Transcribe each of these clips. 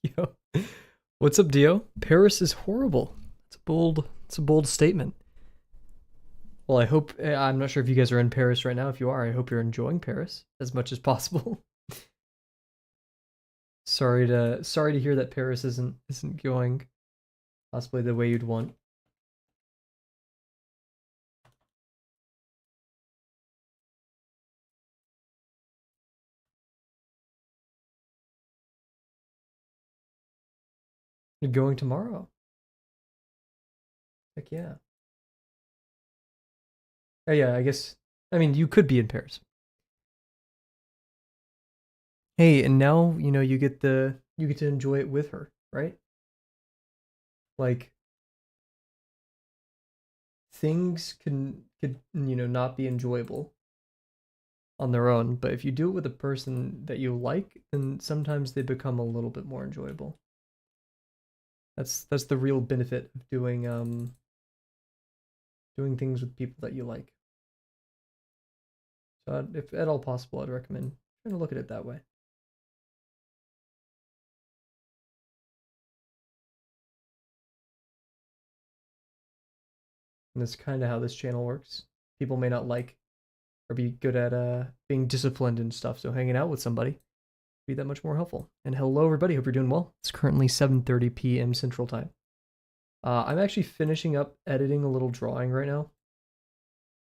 Yo, what's up, Dio? Paris is horrible. It's a bold statement. Well, I hope I'm not sure if you guys are in Paris right now. If you are, I hope you're enjoying Paris as much as possible. Sorry to hear that Paris isn't going possibly the way you'd want. You're going tomorrow. Heck yeah. Oh yeah, I guess. I mean, you could be in Paris. Hey, and now you get to enjoy it with her, right? Like things could not be enjoyable on their own, but if you do it with a person that you like, then sometimes they become a little bit more enjoyable. That's the real benefit of doing things with people that you like. So if at all possible, I'd recommend trying to look at it that way. And that's kind of how this channel works. People may not like or be good at being disciplined and stuff, so hanging out with somebody be that much more helpful. And hello, everybody. Hope you're doing well. It's currently 7:30 p.m. Central Time. I'm actually finishing up editing a little drawing right now,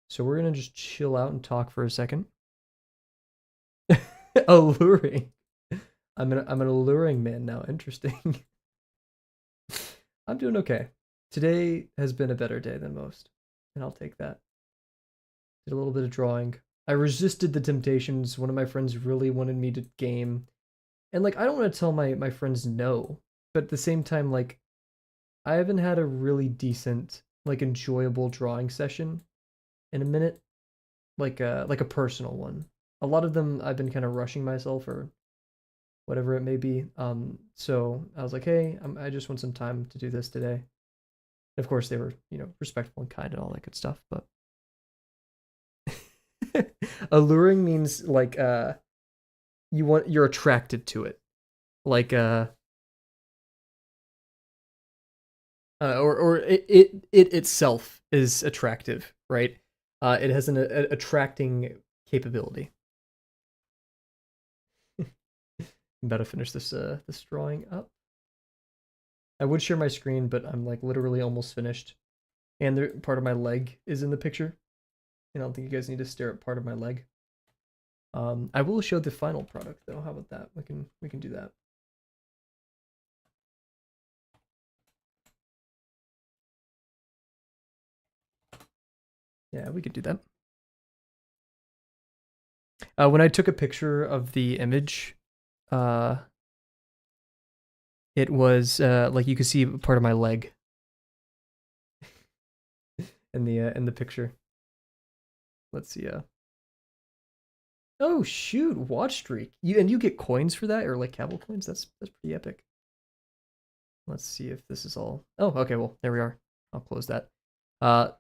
so we're gonna just chill out and talk for a second. Alluring. I'm an alluring man now. Interesting. I'm doing okay. Today has been a better day than most, and I'll take that. Did a little bit of drawing. I resisted the temptations. One of my friends really wanted me to game, and like I don't want to tell my friends no, but at the same time, like I haven't had a really decent, like enjoyable drawing session in a minute, like a personal one. A lot of them I've been kind of rushing myself or whatever it may be. So I was like, hey, I just want some time to do this today. Of course, they were respectful and kind and all that good stuff. But alluring means like you're attracted to it, like or it itself is attractive, right? It has an attracting capability. I'm about to finish this drawing up. I would share my screen, but I'm like literally almost finished, and part of my leg is in the picture. And I don't think you guys need to stare at part of my leg. I will show the final product though. How about that? We can do that. Yeah, we could do that. When I took a picture of the image, uh, it was like you could see part of my leg in the picture. Let's see. Oh shoot, watch streak. You get coins for that or like Kavel coins? That's pretty epic. Let's see if this is all. Oh, okay. Well, there we are. I'll close that. I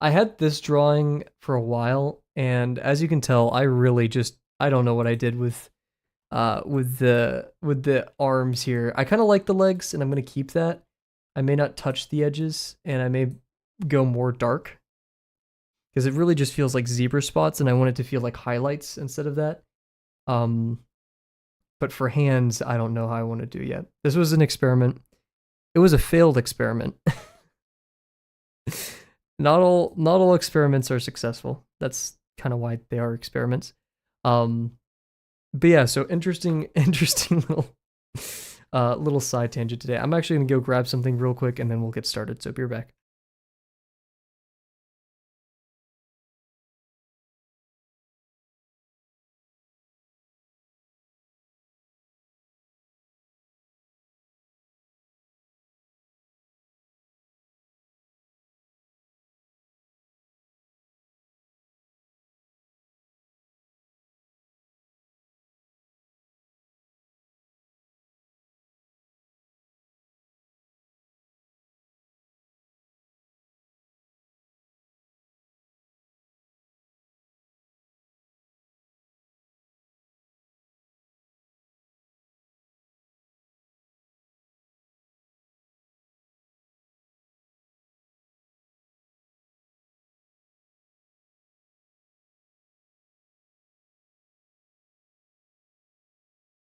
had this drawing for a while, and as you can tell, I really just I don't know what I did with the arms here. I kind of like the legs, and I'm gonna keep that. I may not touch the edges, and I may go more dark because it really just feels like zebra spots, and I want it to feel like highlights instead of that. Um, but for hands, I don't know how I want to do yet. This was an experiment. It was a failed experiment. Not all experiments are successful. That's kind of why they are experiments. Um, but yeah, so interesting, interesting little side tangent today. I'm actually gonna go grab something real quick and then we'll get started. So be right back.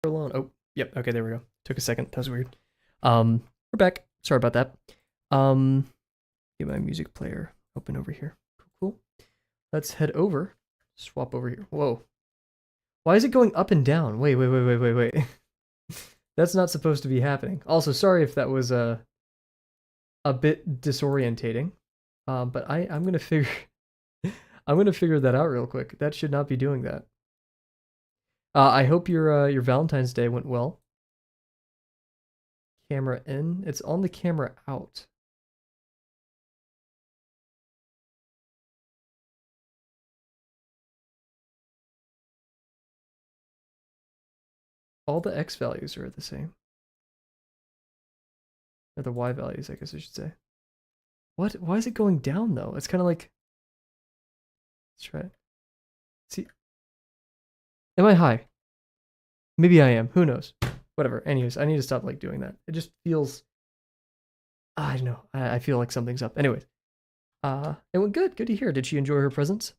alone. Oh, yep. Okay, there we go. Took a second. That was weird. We're back. Sorry about that. Get my music player open over here. Cool. Let's head over. Swap over here. Whoa. Why is it going up and down? Wait. That's not supposed to be happening. Also, sorry if that was a bit disorientating. But I'm gonna figure I'm gonna figure that out real quick. That should not be doing that. I hope your Valentine's Day went well. Camera in. It's on the camera out. All the X values are the same. Or the Y values, I guess I should say. What? Why is it going down though? It's kind of like. Let's try it. See. Am I high? Maybe I am. Who knows? Whatever. Anyways, I need to stop like doing that. It just feels. I don't know. I feel like something's up. Anyways, it went good. Good to hear. Did she enjoy her presents?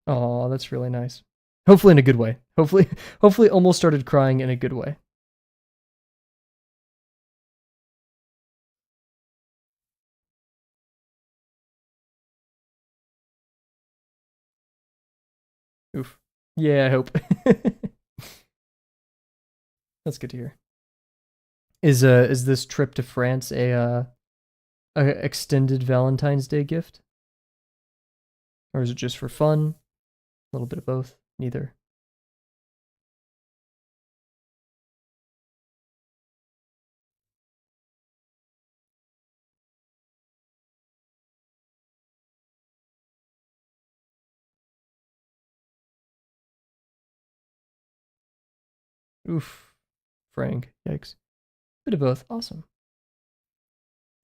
Oh, that's really nice. Hopefully in a good way. Hopefully almost started crying in a good way. Oof. Yeah, I hope. That's good to hear. Is this trip to France a extended Valentine's Day gift? Or is it just for fun? A little bit of both? Neither. Oof. Frank. Yikes. Bit of both. Awesome.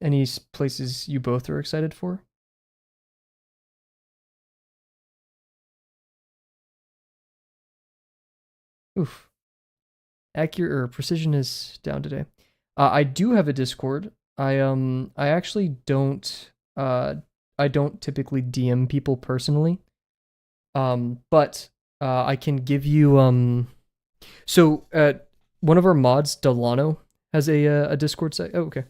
Any places you both are excited for? Oof. Accurate or precision is down today. I do have a Discord. I actually don't I don't typically DM people personally. But I can give you so one of our mods, Delano, has a Discord site. Oh, okay.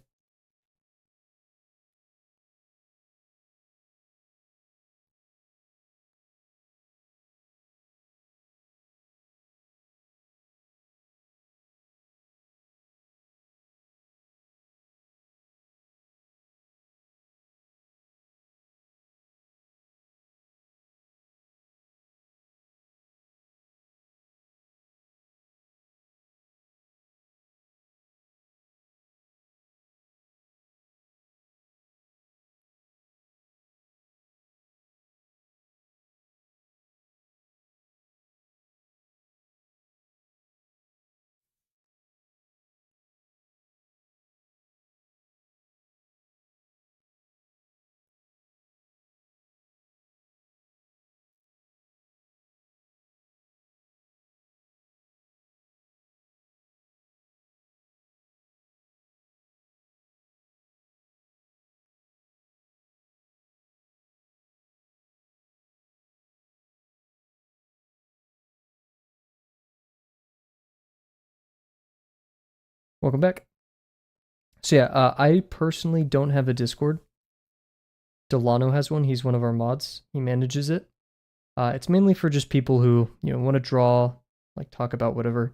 Welcome back. So yeah, I personally don't have a Discord. Delano has one. He's one of our mods. He manages it. It's mainly for just people who want to draw, like talk about whatever.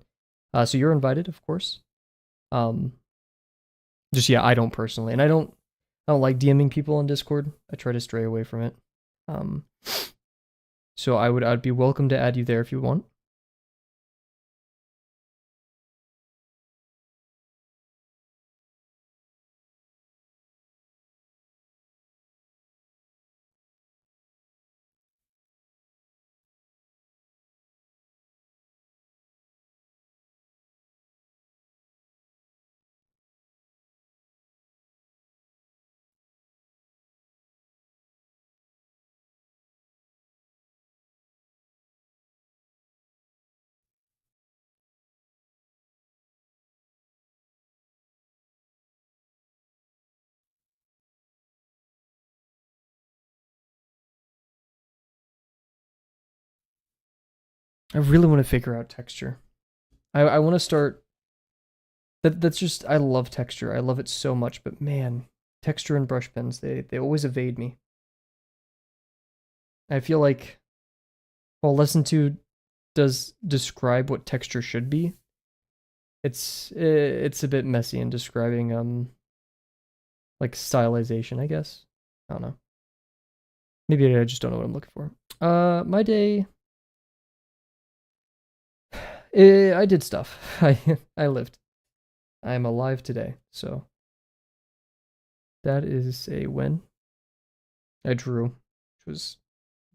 So you're invited, of course. Um, just yeah, I don't personally, and I don't like DMing people on Discord. I try to stray away from it. Um, so I'd be welcome to add you there if you want. I really want to figure out texture. I want to start. That's just I love texture. I love it so much. But man, texture and brush pens they always evade me. I feel like well, lesson two does describe what texture should be. It's a bit messy in describing like stylization, I guess. I don't know. Maybe I just don't know what I'm looking for. My day. I did stuff. I lived. I am alive today, so that is a win. I drew, which was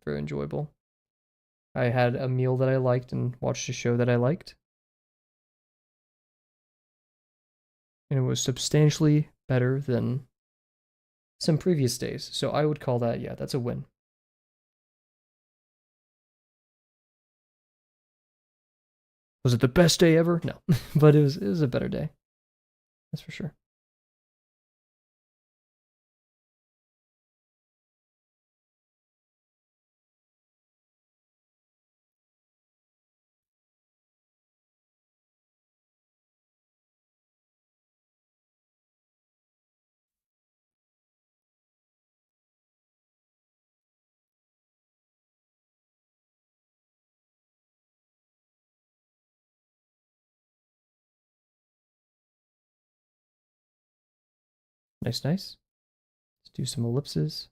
very enjoyable. I had a meal that I liked and watched a show that I liked. And it was substantially better than some previous days. So I would call that, yeah, that's a win. Was it the best day ever? No, but it was a better day. That's for sure. Nice, nice. Let's do some ellipses.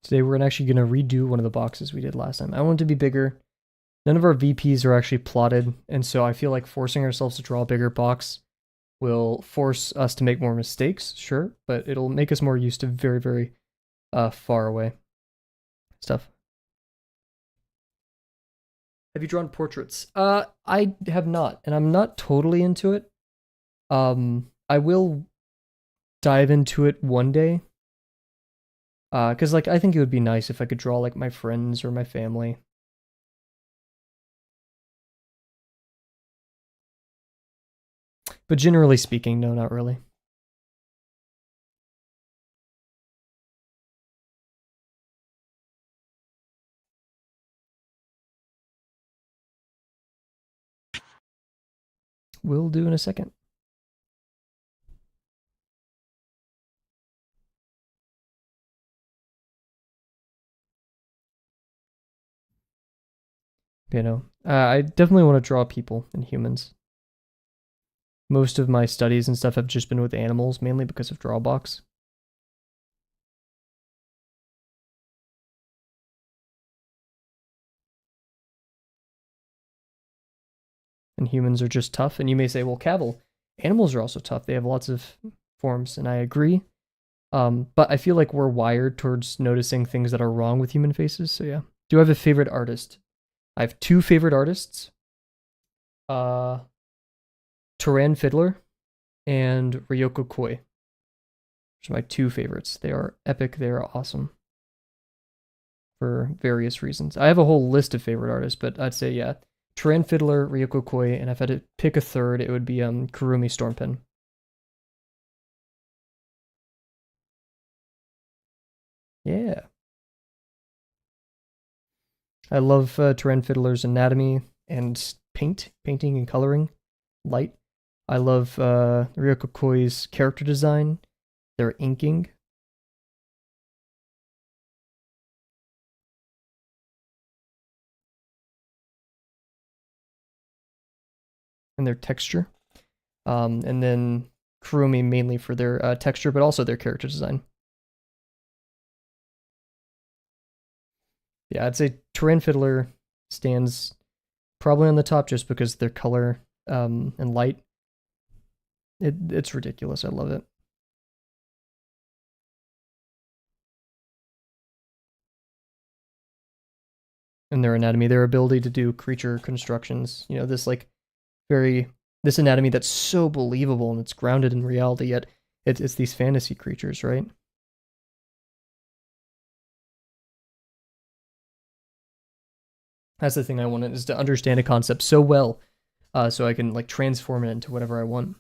Today we're actually going to redo one of the boxes we did last time. I want it to be bigger. None of our VPs are actually plotted, and so I feel like forcing ourselves to draw a bigger box will force us to make more mistakes, sure, but it'll make us more used to very, very far away stuff. Have you drawn portraits? I have not, and I'm not totally into it. I will dive into it one day. Cause like I think it would be nice if I could draw like my friends or my family. But generally speaking, no, not really. Will do in a second. I definitely want to draw people and humans. Most of my studies and stuff have just been with animals, mainly because of Drawbox. And humans are just tough. And you may say, well, Kavel, animals are also tough. They have lots of forms, and I agree. But I feel like we're wired towards noticing things that are wrong with human faces. So yeah. Do I have a favorite artist? I have two favorite artists. Uh, Turan Fiddler and Ryoko Koi. Those are my two favorites. They are epic. They are awesome for various reasons. I have a whole list of favorite artists, but I'd say yeah, Turan Fiddler, Ryoko Koi, and if I had to pick a third, it would be Kurumi Stormpen. Yeah. I love Turan Fiddler's anatomy and painting and coloring, light. I love Ryoko Koi's character design, their inking. And their texture. And then Kurumi mainly for their texture, but also their character design. Yeah, I'd say Terrain Fiddler stands probably on the top just because their color and light. It's ridiculous. I love it. And their anatomy, their ability to do creature constructions. You know, this like very this anatomy that's so believable and it's grounded in reality. Yet it's these fantasy creatures, right? That's the thing I want is to understand a concept so well, so I can like transform it into whatever I want.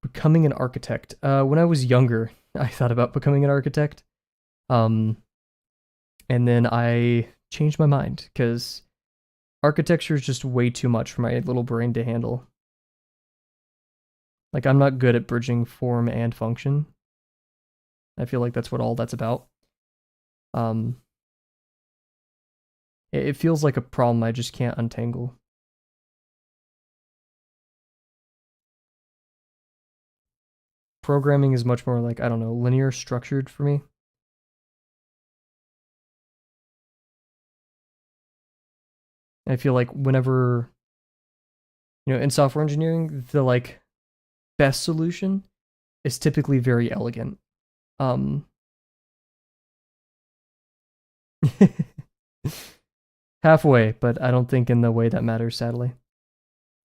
Becoming an architect. When I was younger, I thought about becoming an architect. Um, and then I changed my mind because architecture is just way too much for my little brain to handle. Like I'm not good at bridging form and function. I feel like that's what all that's about. Um, it feels like a problem I just can't untangle. Programming is much more like I don't know, linear structured for me. I feel like whenever in software engineering, the like best solution is typically very elegant. Um, halfway, but I don't think in the way that matters, sadly.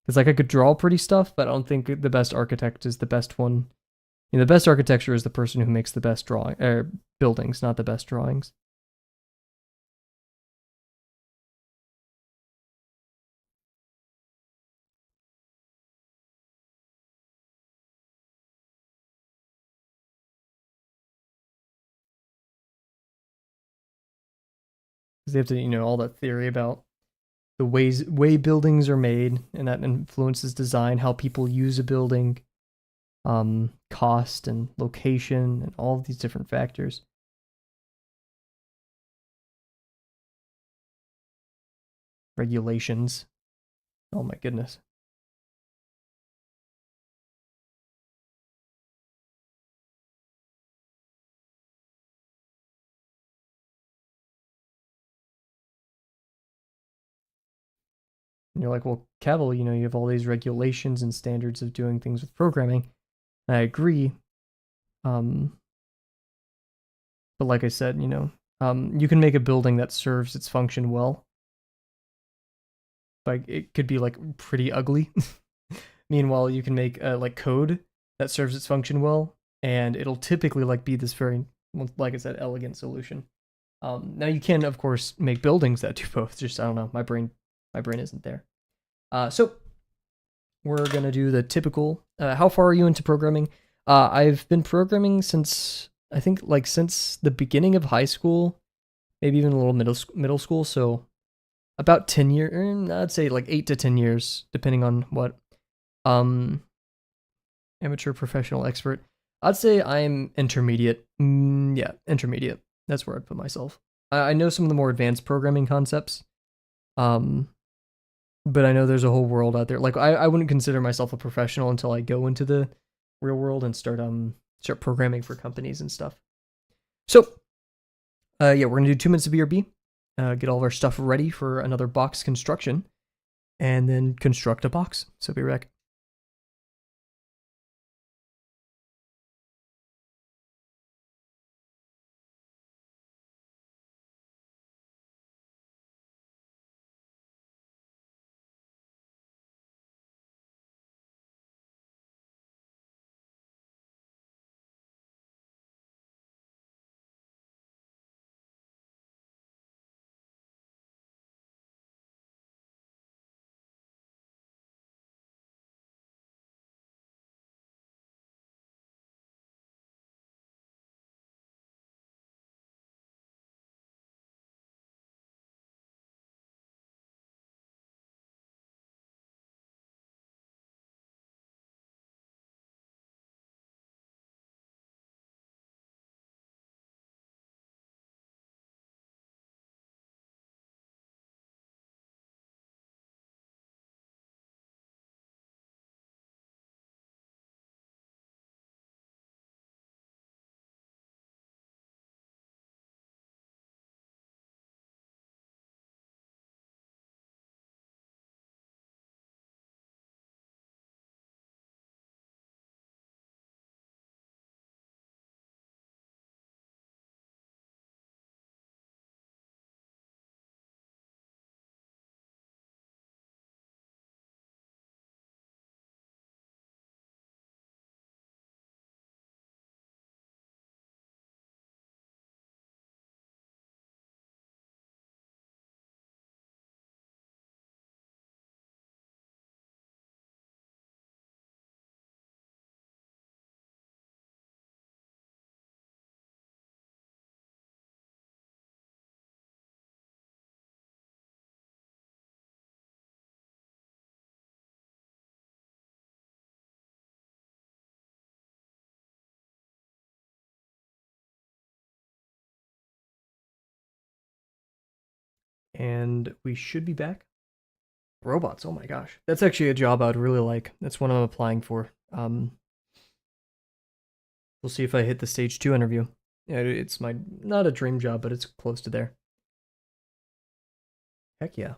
It's like I could draw pretty stuff, but I don't think the best architect is the best one. The best architecture is the person who makes the best drawing buildings, not the best drawings. Because they have to, all that theory about the way buildings are made, and that influences design, how people use a building, cost and location, and all of these different factors. Regulations. Oh my goodness. And you're like, well, Kavel, you have all these regulations and standards of doing things with programming. And I agree. Um, but like I said, you can make a building that serves its function well. Like it could be like pretty ugly. Meanwhile, you can make like code that serves its function well, and it'll typically like be this very, well, like I said, elegant solution. Now you can of course make buildings that do both. Just I don't know, my brain isn't there. So we're gonna do the typical. How far are you into programming? I've been programming since I think like since the beginning of high school, maybe even a little middle school. So about 10 years. I'd say like 8 to 10 years, depending on what. Um, amateur, professional, expert. I'd say I'm intermediate. Yeah, intermediate. That's where I'd put myself. I know some of the more advanced programming concepts. Um, but I know there's a whole world out there. Like I wouldn't consider myself a professional until I go into the real world and start programming for companies and stuff. So yeah, we're gonna do 2 minutes of BRB. Get all of our stuff ready for another box construction, and then construct a box. So be right back. and we should be back. Robots, oh my gosh. That's actually a job I'd really like. That's one I'm applying for. We'll see if I hit the stage 2 interview. Yeah, it's my, not a dream job, but it's close to there. Heck yeah.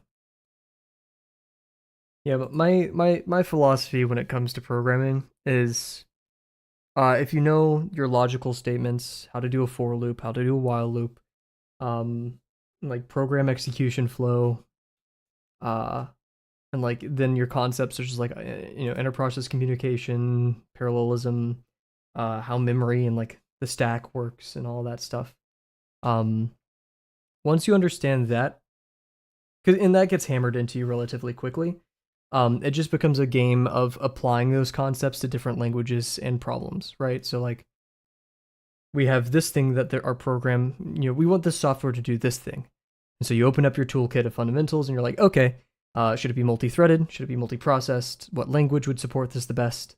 Yeah, but my philosophy when it comes to programming is if you know your logical statements, how to do a for loop, how to do a while loop, like program execution flow, and like then your concepts are just like interprocess communication, parallelism, how memory and like the stack works and all that stuff. Once you understand that, and that gets hammered into you relatively quickly, it just becomes a game of applying those concepts to different languages and problems, right? So like we have this thing that our program, we want this software to do this thing. And so you open up your toolkit of fundamentals and you're like, okay, should it be multi-threaded? Should it be multi-processed? What language would support this the best?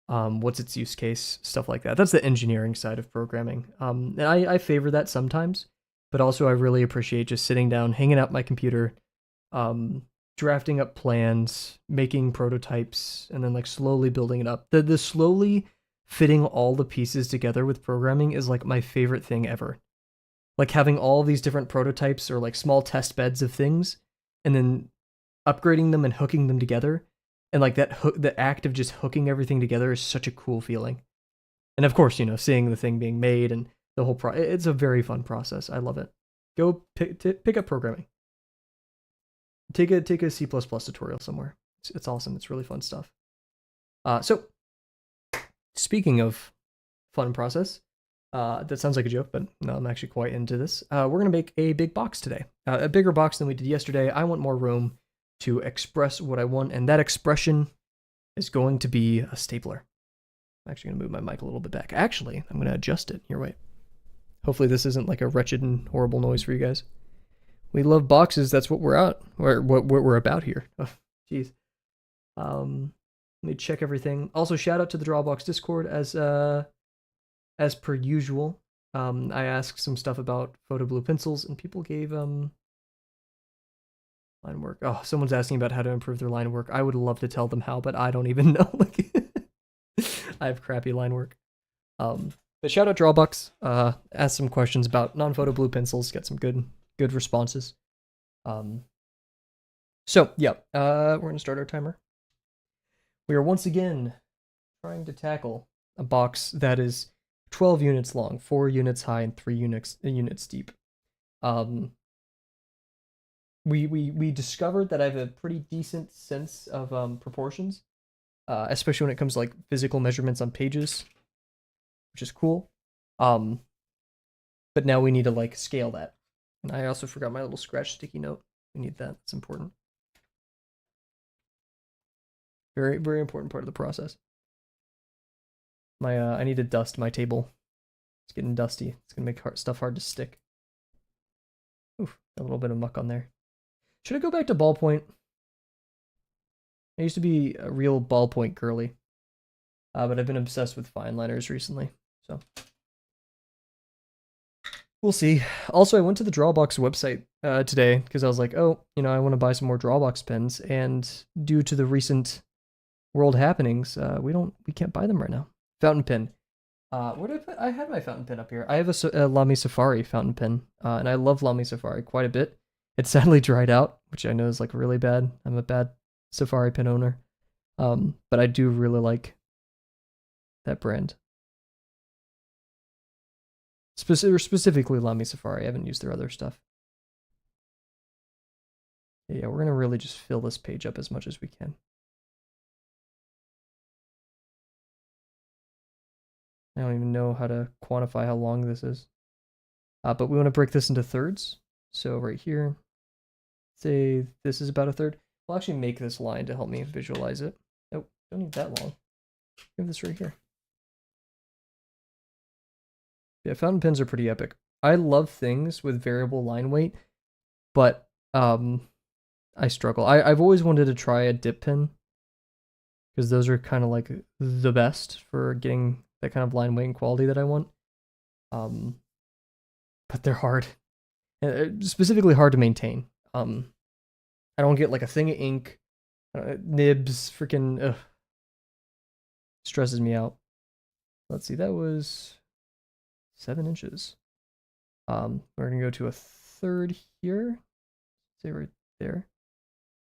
What's its use case? Stuff like that. That's the engineering side of programming. And I favor that sometimes, but also I really appreciate just sitting down, hanging out my computer, drafting up plans, making prototypes, and then like slowly building it up. The slowly fitting all the pieces together with programming is like my favorite thing ever. Like having all these different prototypes or like small test beds of things, and then upgrading them and hooking them together. And like the act of just hooking everything together is such a cool feeling. And of course, seeing the thing being made and the whole it's a very fun process. I love it. Go pick up programming. Take a C++ tutorial somewhere. It's awesome. It's really fun stuff. So speaking of fun process, that sounds like a joke, but no, I'm actually quite into this. We're gonna make a big box today, a bigger box than we did yesterday. I want more room to express what I want, and that expression is going to be a stapler. I'm actually gonna move my mic a little bit back. Actually, I'm gonna adjust it. Here, wait. Hopefully this isn't like a wretched and horrible noise for you guys. We love boxes. That's what we're out. What we're about here. Oh, jeez. Let me check everything. Also, shout out to the Drawbox Discord as per usual. I asked some stuff about photo blue pencils, and people gave line work. Oh, someone's asking about how to improve their line work. I would love to tell them how, but I don't even know. Like, I have crappy line work. But shout out Drawbox. Asked some questions about non-photo blue pencils. Got some good responses. So yeah, we're gonna start our timer. We are once again trying to tackle a box that is 12 units long, 4 units high, and 3 units deep. We discovered that I have a pretty decent sense of proportions, especially when it comes to like physical measurements on pages, which is cool. But now we need to like scale that. And I also forgot my little scratch sticky note. We need that. It's important. Very, very important part of the process. I need to dust my table. It's getting dusty. It's gonna make stuff hard to stick. Oof, a little bit of muck on there. Should I go back to ballpoint? I used to be a real ballpoint girly, but I've been obsessed with fine liners recently. So we'll see. Also, I went to the Drawbox website today because I was like, oh, I want to buy some more Drawbox pens, and due to the recent world happenings, we can't buy them right now. Fountain pen. Where did I put? I had my fountain pen up here. I have a Lamy Safari fountain pen, and I love Lamy Safari quite a bit. It's sadly dried out, which I know is like really bad. I'm a bad Safari pen owner, but I do really like that brand. Specifically Lamy Safari. I haven't used their other stuff. Yeah, we're gonna really just fill this page up as much as we can. I don't even know how to quantify how long this is. But we want to break this into thirds. So right here, say this is about a third. We'll actually make this line to help me visualize it. Oh, don't need that long. Give this right here. Yeah, fountain pens are pretty epic. I love things with variable line weight, but I struggle. I've always wanted to try a dip pen, because those are kind of like the best for getting that kind of line weight and quality that I want. But they're hard, specifically hard to maintain. I don't get like a thing of ink, nibs, freaking stresses me out. Let's see, that was 7 inches. We're gonna go to a third here. Say right there.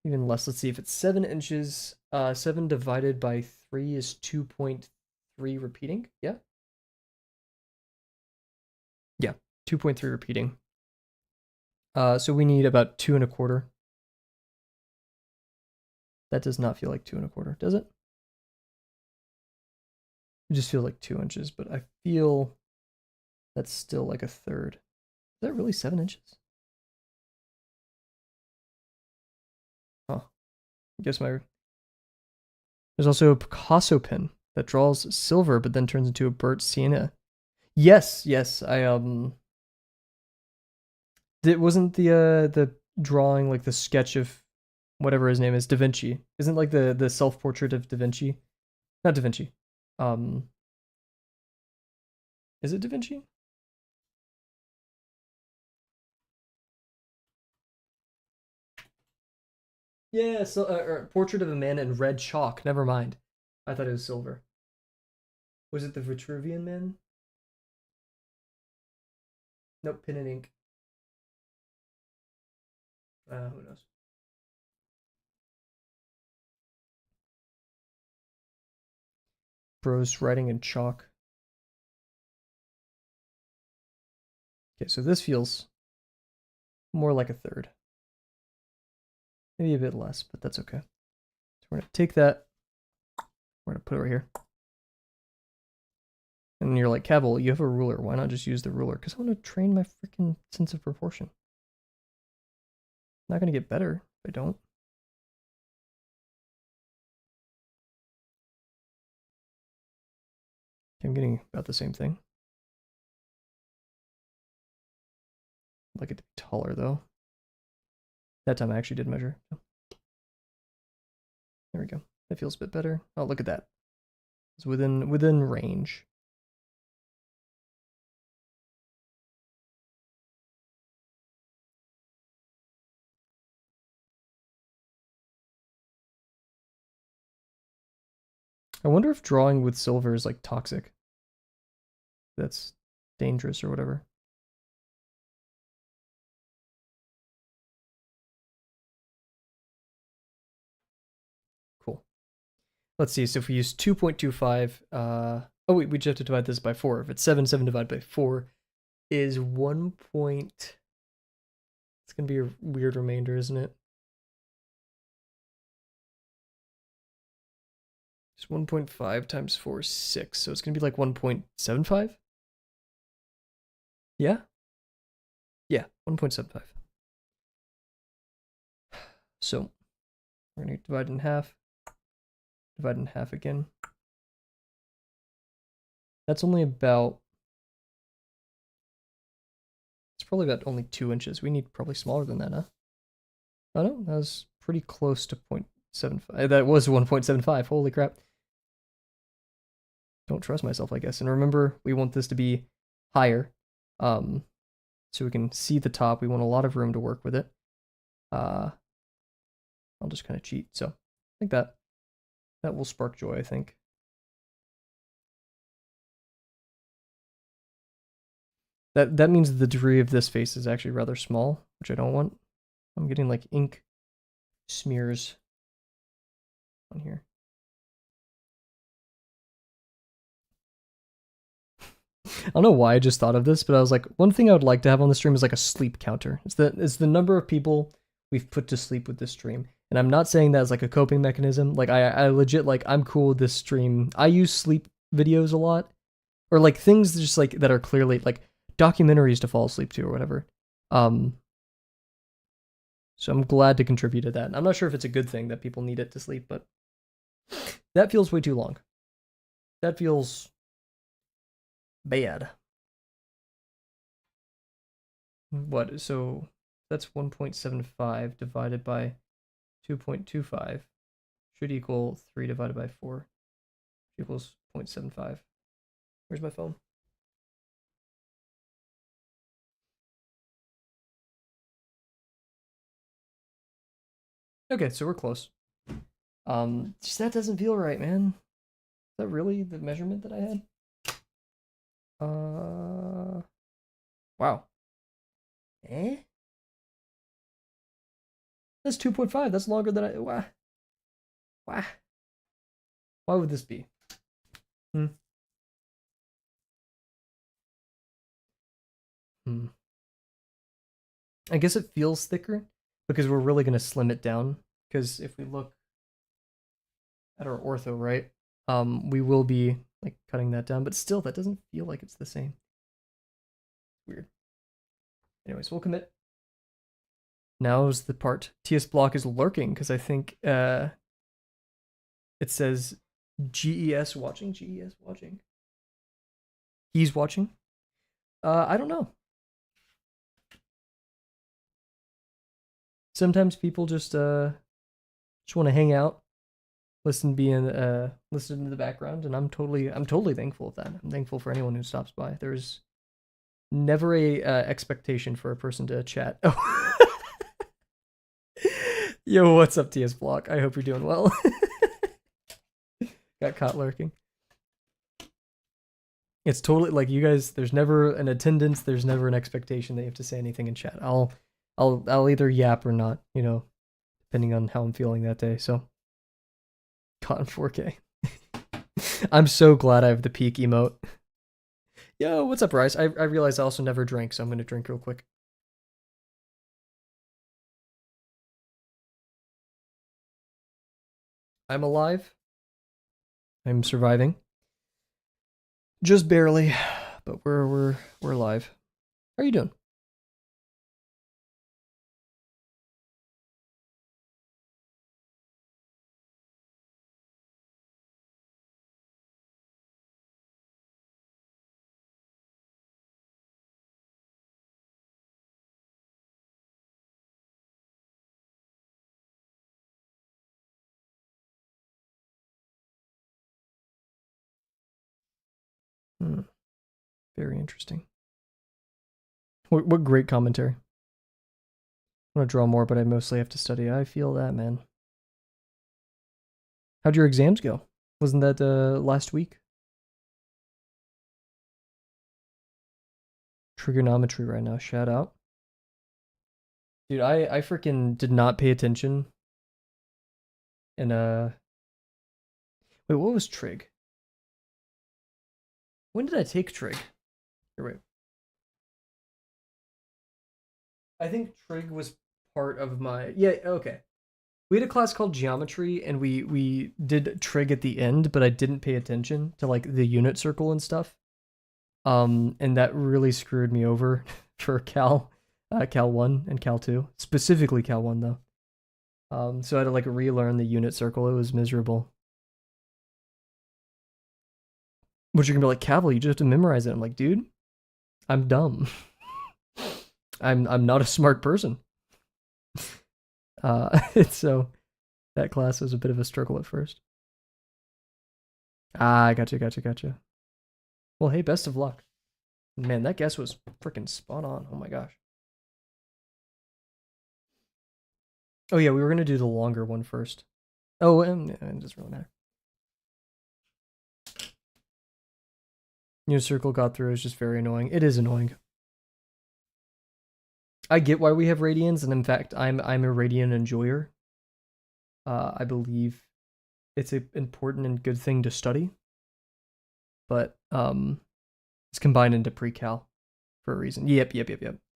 Even less. Let's see if it's 7 inches. 7 divided by 3 is 2.3 repeating. Yeah. Yeah, 2.3 repeating. So we need about 2 1/4. That does not feel like 2 1/4, does it? It just feels like 2 inches, but I feel that's still like a third. Is that really 7 inches? Huh. I guess my. There's also a Picasso pen that draws silver, but then turns into a burnt sienna. Yes, yes. Wasn't the drawing like the sketch of whatever his name is, Da Vinci? Isn't like the self portrait of Da Vinci? Not Da Vinci. Um, is it Da Vinci? Yeah, so portrait of a man in red chalk. Never mind. I thought it was silver. Was it the Vitruvian Man? Nope, pen and ink. Who knows? Bros writing in chalk. Okay, so this feels more like a third. Maybe a bit less, but that's okay. So we're gonna take that. We're gonna put it right here. And you're like, Kavel, you have a ruler. Why not just use the ruler? Because I want to train my freaking sense of proportion. Not gonna get better if I don't. I'm getting about the same thing. I'd like it to be taller though. That time I actually did measure. There we go. That feels a bit better. Oh, look at that. It's within range. I wonder if drawing with silver is like toxic. That's dangerous or whatever. Cool. Let's see. So if we use 2.25, oh wait, we just have to divide this by 4. If it's 7 divided by 4 is 1. It's gonna be a weird remainder, isn't it? It's 1.5 times 4 is 6, so it's gonna be like 1.75. Yeah, yeah, 1.75. So we're gonna divide in half. Divide in half again. That's only about. It's probably about only 2 inches. We need probably smaller than that, huh? Oh no, that was pretty close to 0.75. That was 1.75. Holy crap. Don't trust myself, I guess. And remember, we want this to be higher. So we can see the top. We want a lot of room to work with it. I'll just kind of cheat. So I think that will spark joy, I think. That means the degree of this face is actually rather small, which I don't want. I'm getting like ink smears on here. I don't know why I just thought of this, but I was like, one thing I would like to have on the stream is like a sleep counter. It's the number of people we've put to sleep with this stream. And I'm not saying that as like a coping mechanism. Like I legit like I'm cool with this stream. I use sleep videos a lot. Or like things just like that are clearly like documentaries to fall asleep to or whatever. So I'm glad to contribute to that. I'm not sure if it's a good thing that people need it to sleep, but that feels way too long. That feels bad. What? So that's 1.75 divided by 2.25 should equal 3 divided by 4 equals 0.75. Where's my phone? Okay, so we're close. Just that doesn't feel right, man. Is that really the measurement that I had? Wow. Eh? That's 2.5. That's longer than I. Why? Why? Why would this be? Hmm. Hmm. I guess it feels thicker because we're really gonna slim it down. Because if we look at our ortho, right, we will be like cutting that down, but still, that doesn't feel like it's the same. Weird. Anyways, we'll commit. Now's the part. TS block is lurking because I think it says GES watching. GES watching. He's watching. I don't know. Sometimes people just want to hang out, listen to the background, and I'm totally thankful of that. I'm thankful for anyone who stops by. There's never a expectation for a person to chat. Oh. Yo, what's up, TS Block? I hope you're doing well. Got caught lurking. It's totally like you guys. There's never an attendance. There's never an expectation that you have to say anything in chat. I'll either yap or not. Depending on how I'm feeling that day. So, caught in 4K. I'm so glad I have the peak emote. Yo, what's up, Rice? I realized I also never drank, so I'm gonna drink real quick. I'm alive. I'm surviving. Just barely, but we're alive. How are you doing? Hmm. Very interesting. What great commentary. I want to draw more, but I mostly have to study. I feel that, man. How'd your exams go? Wasn't that last week? Trigonometry right now. Shout out. Dude, I freaking did not pay attention. And wait, what was trig? When did I take trig? Here, wait. I think trig was part of my okay. We had a class called geometry and we did trig at the end, but I didn't pay attention to like the unit circle and stuff. And that really screwed me over for Cal 1 and Cal 2, specifically Cal 1 though. So I had to like relearn the unit circle. It was miserable. But you're gonna be like, Kavel, you just have to memorize it. I'm like, dude, I'm dumb. I'm not a smart person. So that class was a bit of a struggle at first. Ah, gotcha. Well, hey, best of luck. Man, that guess was freaking spot on. Oh my gosh. Oh yeah, we were gonna do the longer one first. Oh, and it doesn't really matter. New circle got through is just very annoying. It is annoying. I get why we have radians, and in fact, I'm a radian enjoyer. I believe it's an important and good thing to study, but it's combined into pre-cal for a reason. Yep. It's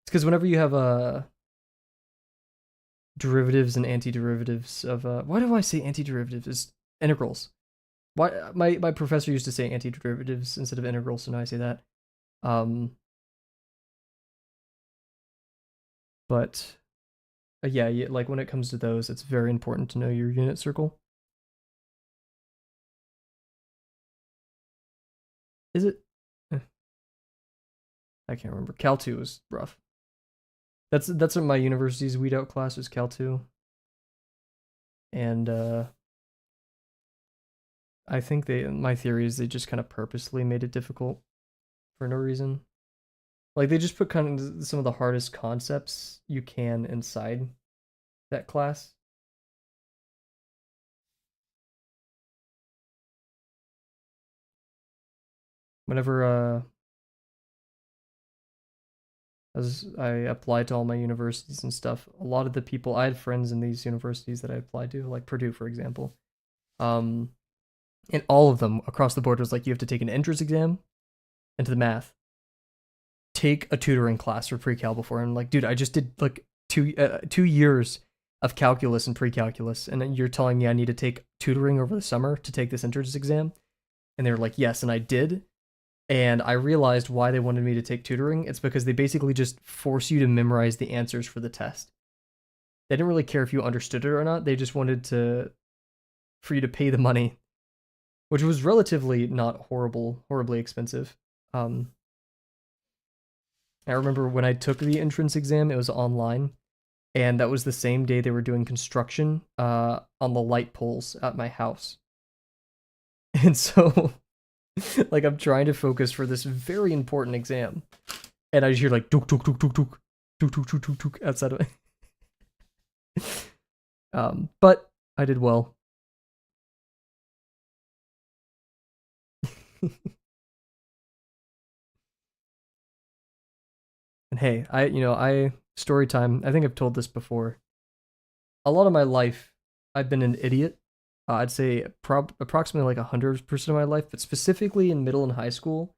because whenever you have derivatives and antiderivatives of why do I say antiderivatives? Is integrals. Why my professor used to say antiderivatives instead of integrals, so now I say that. But yeah, like when it comes to those, it's very important to know your unit circle. Is it? I can't remember. Cal 2 was rough. That's what my university's weed out class was, Cal 2. And I think my theory is they just kind of purposely made it difficult for no reason. Like they just put kind of some of the hardest concepts you can inside that class. whenever as I applied to all my universities and stuff, a lot of the people I had friends in these universities that I applied to, like Purdue, for example. Um, and all of them across the board was like, you have to take an entrance exam into the math, take a tutoring class for pre-cal before. And I'm like, dude, I just did like 2 years of calculus and pre-calculus, and you're telling me I need to take tutoring over the summer to take this entrance exam? And they were like, yes, and I did. And I realized why they wanted me to take tutoring. It's because they basically just force you to memorize the answers for the test. They didn't really care if you understood it or not. They just wanted for you to pay the money, which was relatively not horribly expensive. I remember when I took the entrance exam, it was online, and that was the same day they were doing construction on the light poles at my house. And so, like, I'm trying to focus for this very important exam, and I just hear like tuk tuk tuk tuk tuk tuk tuk tuk tuk tuk outside of it. But I did well. And hey, I story time. I think I've told this before. A lot of my life, I've been an idiot. I'd say approximately like 100% of my life, but specifically in middle and high school,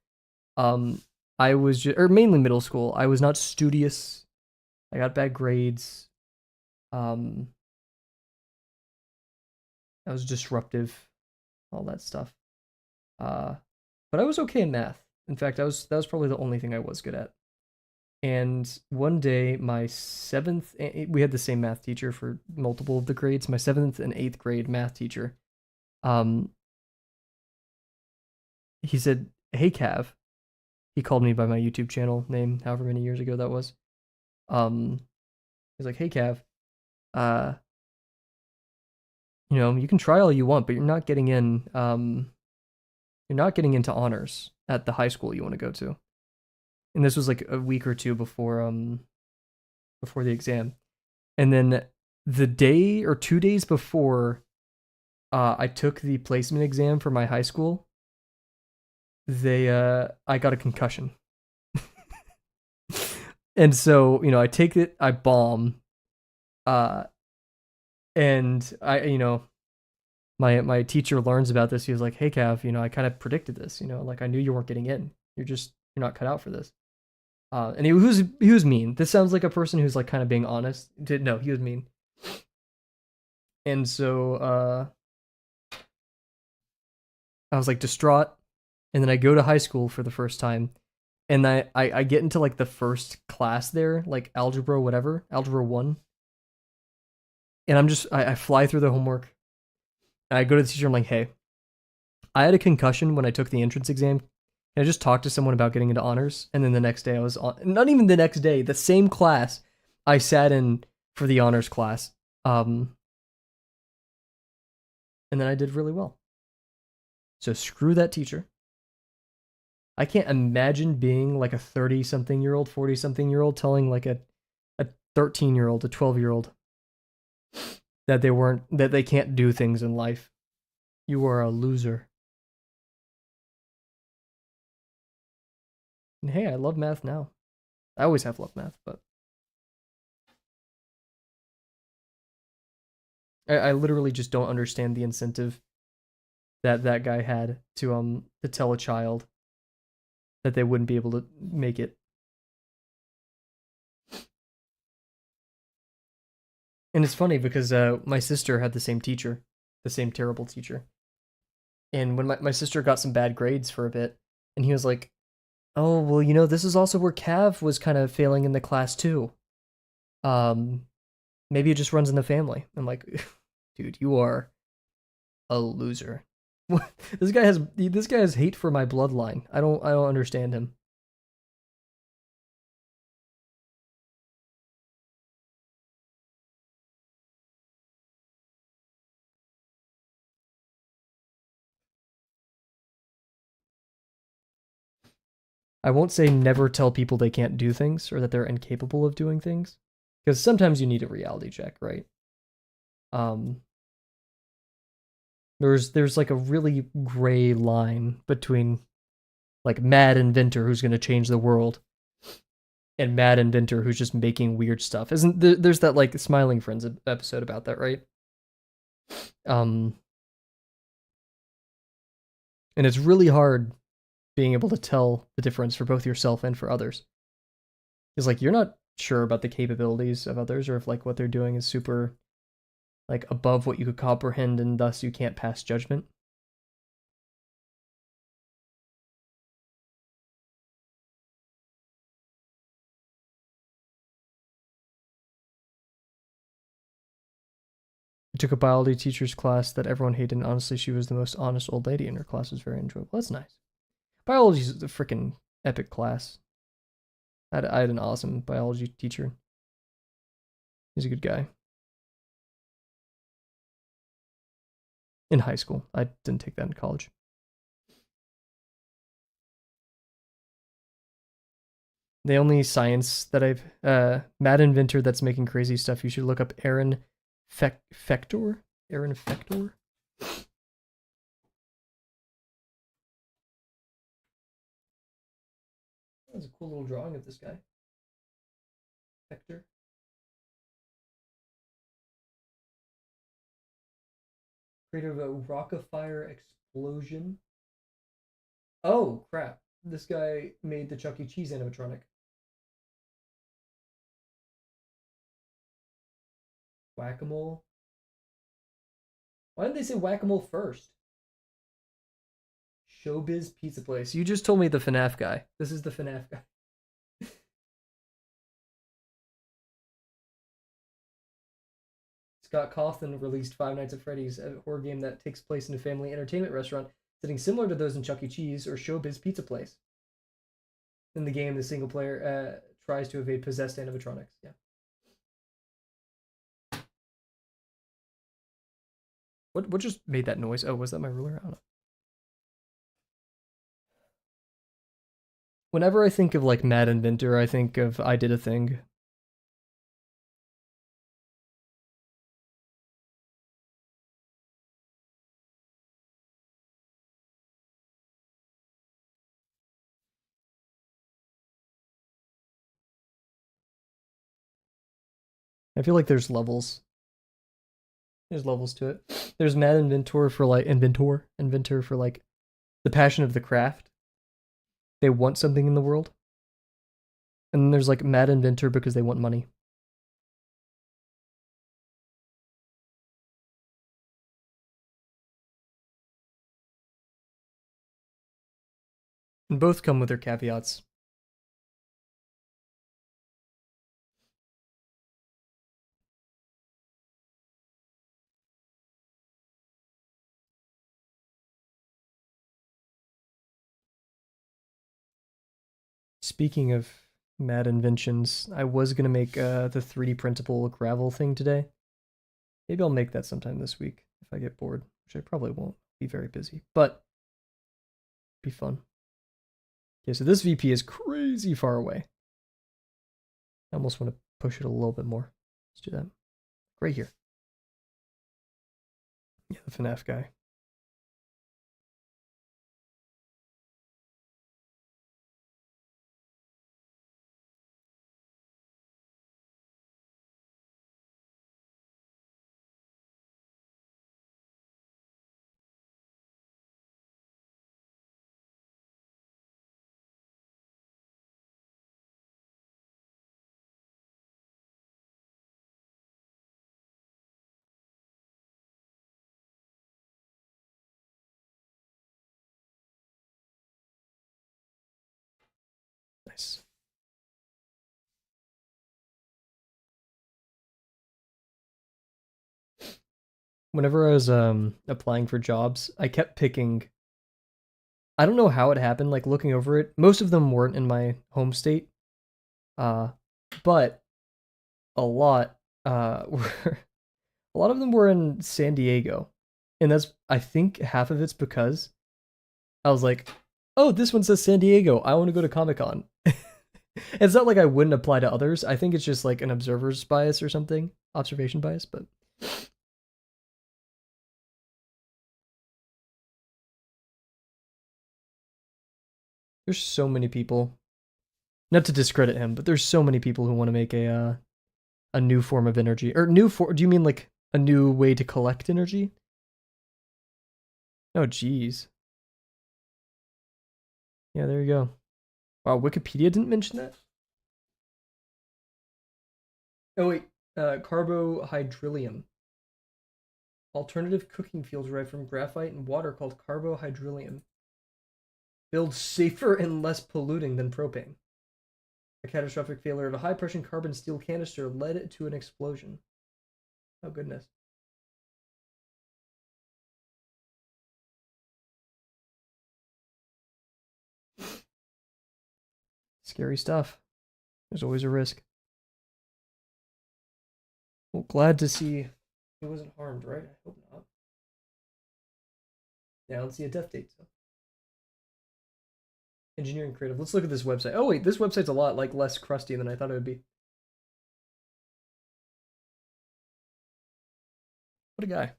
um, I was or mainly middle school. I was not studious. I got bad grades. Um, I was disruptive, all that stuff. Uh, but I was okay in math. In fact, that was probably the only thing I was good at. And one day, my seventh, we had the same math teacher for multiple of the grades. My seventh and eighth grade math teacher, um, he said, "Hey, Cav." He called me by my YouTube channel name, however many years ago that was. He's like, "Hey, Cav, uh, you can try all you want, but you're not getting in. You're not getting into honors at the high school you want to go to." And this was like a week or two before the exam. And then the day or 2 days before I took the placement exam for my high school, I got a concussion. And so, I take it, I bomb, uh and my teacher learns about this. He was like, "Hey, Cav, I kind of predicted this, like I knew you weren't getting in. You're not cut out for this." And he was mean. This sounds like a person who's like kind of being honest. No, he was mean. And so I was like distraught, and then I go to high school for the first time, and I get into like the first class there, like algebra whatever, algebra 1. And I fly through the homework, and I go to the teacher. I'm like, "Hey, I had a concussion when I took the entrance exam. And I just talked to someone about getting into honors." And then the next day I was on, not even the next day, the same class I sat in for the honors class. And then I did really well. So screw that teacher. I can't imagine being like a 30-something-year-old, 40-something-year-old telling like a 13-year-old, a 12-year-old that they can't do things in life. You are a loser. And hey, I love math now. I always have loved math, but I literally just don't understand the incentive that guy had to tell a child that they wouldn't be able to make it. And it's funny because my sister had the same teacher, the same terrible teacher. And when my sister got some bad grades for a bit, and he was like, "Oh, well, this is also where Cav was kind of failing in the class too. Um, Maybe it just runs in the family." I'm like, "Dude, you are a loser." This guy has hate for my bloodline. I don't understand him. I won't say never tell people they can't do things or that they're incapable of doing things, because sometimes you need a reality check, right? Um, there's like a really gray line between like mad inventor who's going to change the world, and mad inventor who's just making weird stuff. Isn't there's that like Smiling Friends episode about that, right? Um, and it's really hard being able to tell the difference for both yourself and for others. Because like you're not sure about the capabilities of others, or if like what they're doing is super like above what you could comprehend, and thus you can't pass judgment. I took a biology teacher's class that everyone hated, and honestly, she was the most honest old lady, and her class was very enjoyable. That's nice. Biology is a freaking epic class. I had an awesome biology teacher. He's a good guy. In high school, I didn't take that in college. The only science that I've mad inventor that's making crazy stuff. You should look up Aaron Fector. Aaron Fector. That's a cool little drawing of this guy. Fector. Creator of a rock of fire explosion. Oh crap! This guy made the Chuck E. Cheese animatronic. Whack-a-mole. Why didn't they say whack-a-mole first? Showbiz Pizza Place. You just told me the FNAF guy. This is the FNAF guy. Scott Cawthon released Five Nights at Freddy's, a horror game that takes place in a family entertainment restaurant, setting similar to those in Chuck E. Cheese or Showbiz Pizza Place. In the game, the single player tries to evade possessed animatronics. Yeah. What just made that noise? Oh, was that my ruler? I don't know. Whenever I think of like Mad Inventor, I think of I Did a Thing. I feel like there's levels. There's levels to it. There's Mad Inventor for like inventor for like the passion of the craft. They want something in the world. And then there's like Mad Inventor because they want money. And both come with their caveats. Speaking of mad inventions, I was gonna make the 3D printable gravel thing today. Maybe I'll make that sometime this week if I get bored, which I probably won't. Be very busy, but be fun. Okay, so this VP is crazy far away. I almost want to push it a little bit more. Let's do that. Right here. Yeah, the FNAF guy. Nice. Whenever I was applying for jobs, I kept picking. I don't know how it happened. Like looking over it, most of them weren't in my home state, uh, but a lot were. A lot of them were in San Diego, and that's I think half of it's because I was like, oh, this one says San Diego. I want to go to Comic Con. It's not like I wouldn't apply to others. I think it's just like an observer's bias or something, observation bias. But There's so many people. Not to discredit him, but there's so many people who want to make a new form of energy. Or new for do you mean like a new way to collect energy? Oh geez. Yeah, there you go. Wow, Wikipedia didn't mention that? Oh wait, carbohydrilium. Alternative cooking fuel derived from graphite and water called carbohydrilium. Builds safer and less polluting than propane. A catastrophic failure of a high pressure carbon steel canister led to an explosion. Oh goodness. Scary stuff. There's always a risk. Well, glad to see he wasn't harmed, right? I hope not. Yeah, I don't see a death date, so. Engineering creative. Let's look at this website. Oh wait, this website's a lot like less crusty than I thought it would be. What a guy.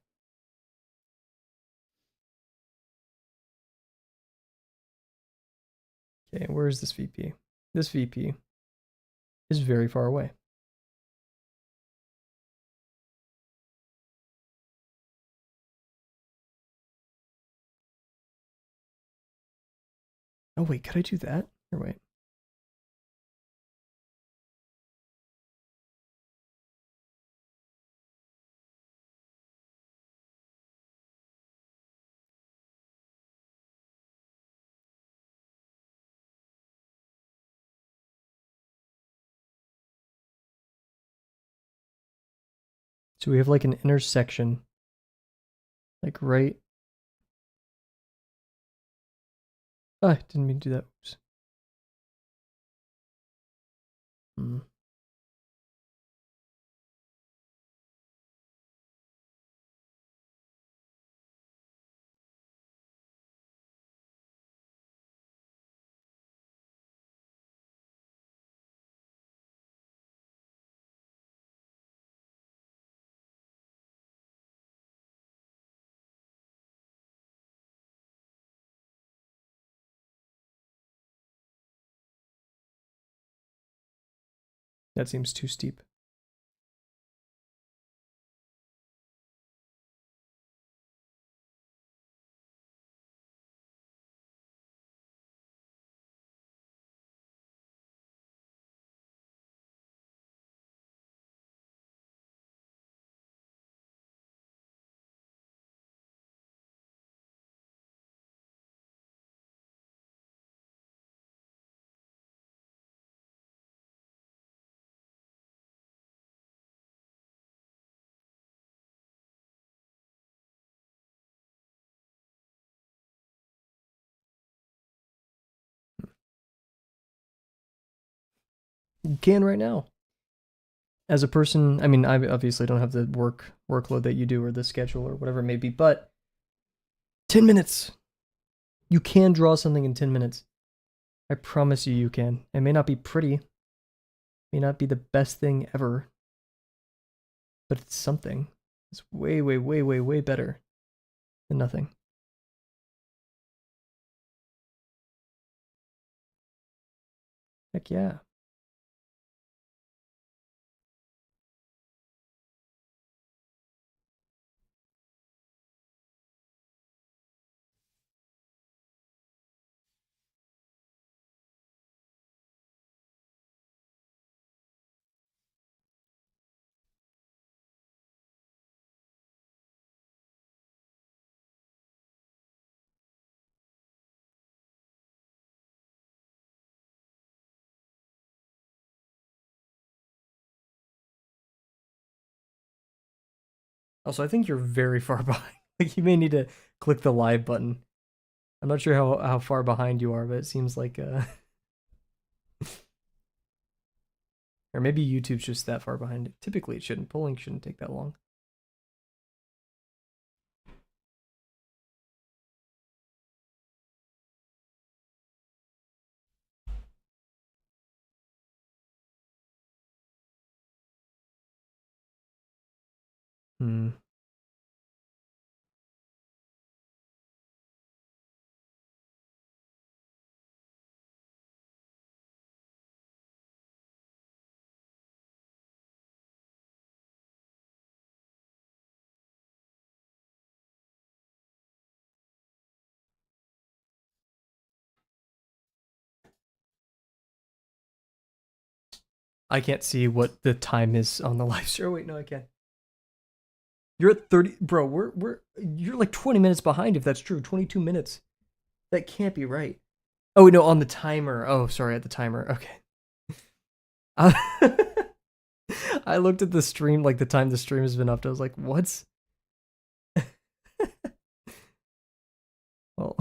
Okay, where is this VP? This VP is very far away. Oh wait, could I do that? Or wait. So we have like an intersection. Like right. Oh, I didn't mean to do that. Oops. Hmm. That seems too steep. You can right now. As a person, I mean, I obviously don't have the workload that you do or the schedule or whatever it may be, but 10 minutes. You can draw something in 10 minutes. I promise you, you can. It may not be pretty, may not be the best thing ever, but it's something. It's way, way, way, way, way better than nothing. Heck yeah. Also, I think you're very far behind. Like, you may need to click the live button. I'm not sure how far behind you are, but it seems like or maybe YouTube's just that far behind it. Typically it shouldn't. Polling shouldn't take that long. Hmm. I can't see what the time is on the live stream. Oh, wait, no, I can. You're at 30, bro. You're like 20 minutes behind if that's true. 22 minutes. That can't be right. Oh no, on the timer. Oh, sorry, at the timer. Okay. I looked at the stream, like the time the stream has been up. I was like, what's? Well,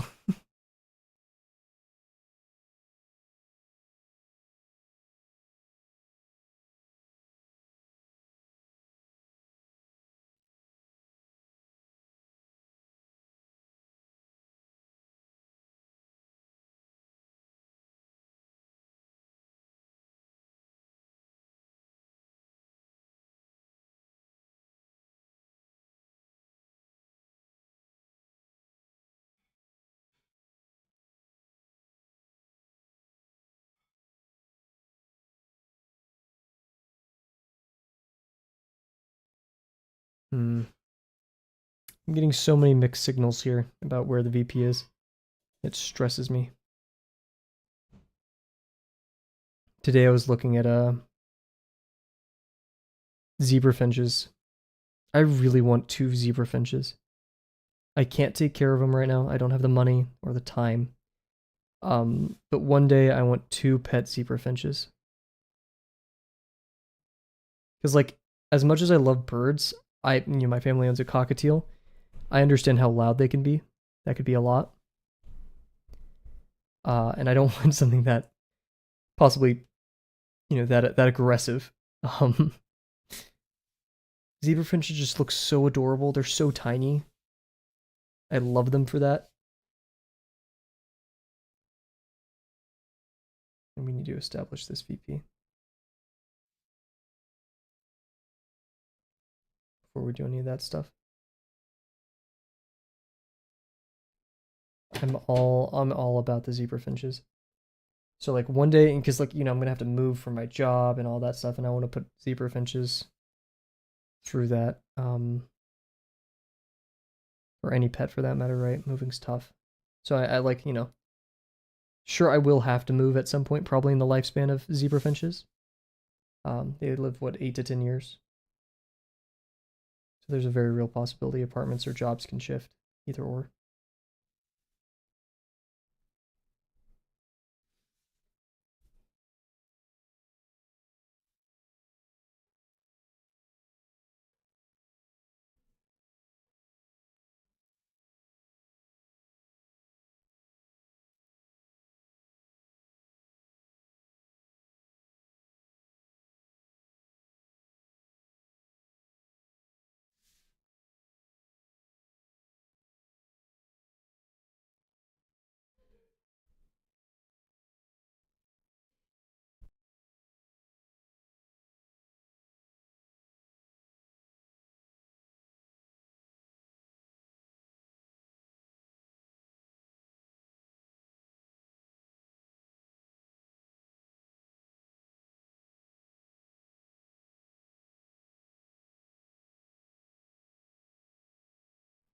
I'm getting so many mixed signals here about where the VP is. It stresses me. Today I was looking at zebra finches. I really want 2 zebra finches. I can't take care of them right now. I don't have the money or the time. But one day I want 2 pet zebra finches. Because like, as much as I love birds, my family owns a cockatiel. I understand how loud they can be. That could be a lot. And I don't want something that possibly, that aggressive. Zebra finches just look so adorable. They're so tiny. I love them for that. And we need to establish this VP before we do any of that stuff. I'm all about the zebra finches. So like one day, because like I'm gonna have to move for my job and all that stuff, and I want to put zebra finches through that. Or any pet for that matter, right? Moving's tough. So I like sure I will have to move at some point, probably in the lifespan of zebra finches. They live what 8 to 10 years. So there's a very real possibility apartments or jobs can shift, either or.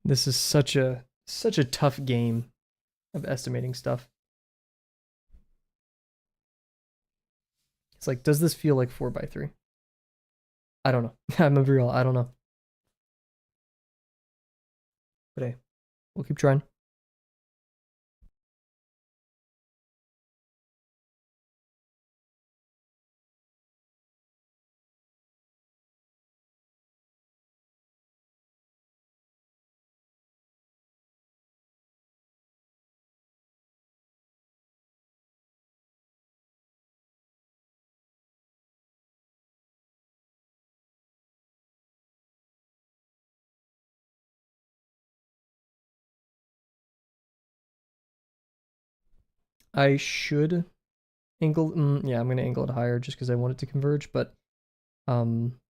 This is such a tough game of estimating stuff. It's like, does this feel like 4x3? I don't know. I'm a real, I don't know. But hey, we'll keep trying. I should angle, yeah, I'm gonna angle it higher just because I want it to converge, but um,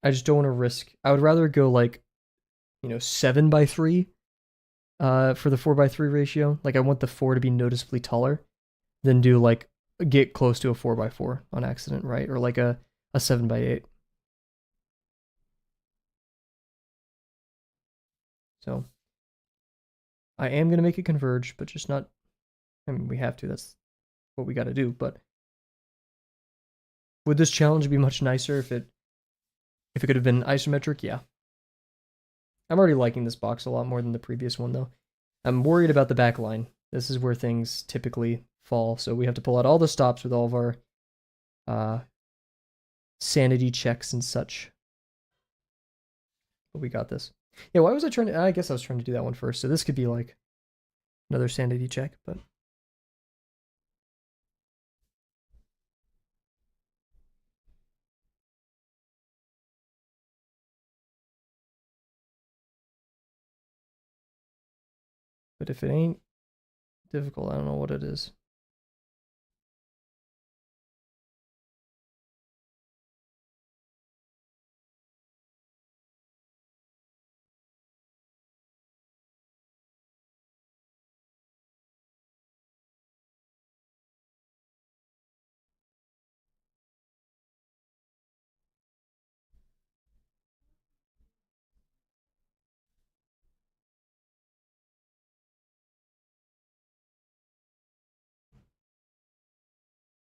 I just don't want to risk. I would rather go like 7x3 for the 4x3 ratio. Like I want the 4 to be noticeably taller than do like get close to a 4x4 on accident, right? Or like a 7x8. So I am gonna make it converge, but just not. I mean, we have to. That's what we got to do. But Would this challenge be much nicer if it could have been isometric? Yeah. I'm already liking this box a lot more than the previous one, though. I'm worried about the back line. This is where things typically fall, so we have to pull out all the stops with all of our sanity checks and such. But we got this. Yeah, why was I trying to... I guess I was trying to do that one first, so this could be like another sanity check, but... But if it ain't difficult, I don't know what it is.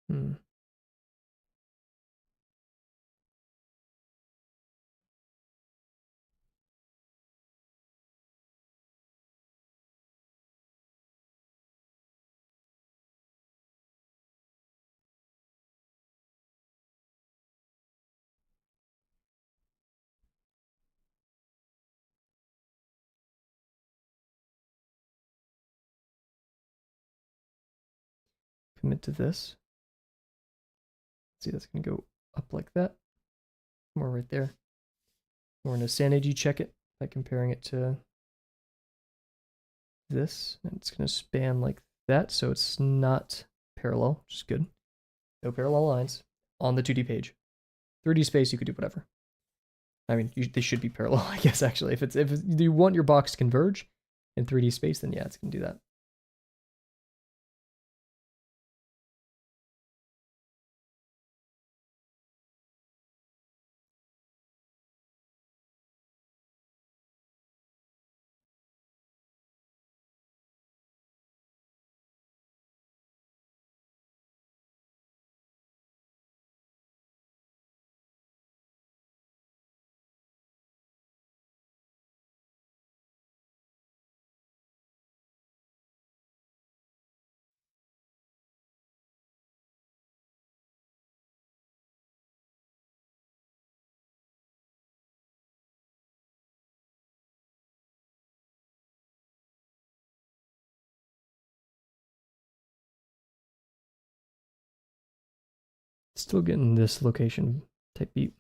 Hmm. Commit to this. See, that's going to go up like that. More right there. We're going to sanity check it by comparing it to this. And it's going to span like that, so it's not parallel, which is good. No parallel lines on the 2D page. 3D space, you could do whatever. I mean, they should be parallel, I guess, actually. If you want your box to converge in 3D space, then yeah, it's going to do that. Still getting this location type beat.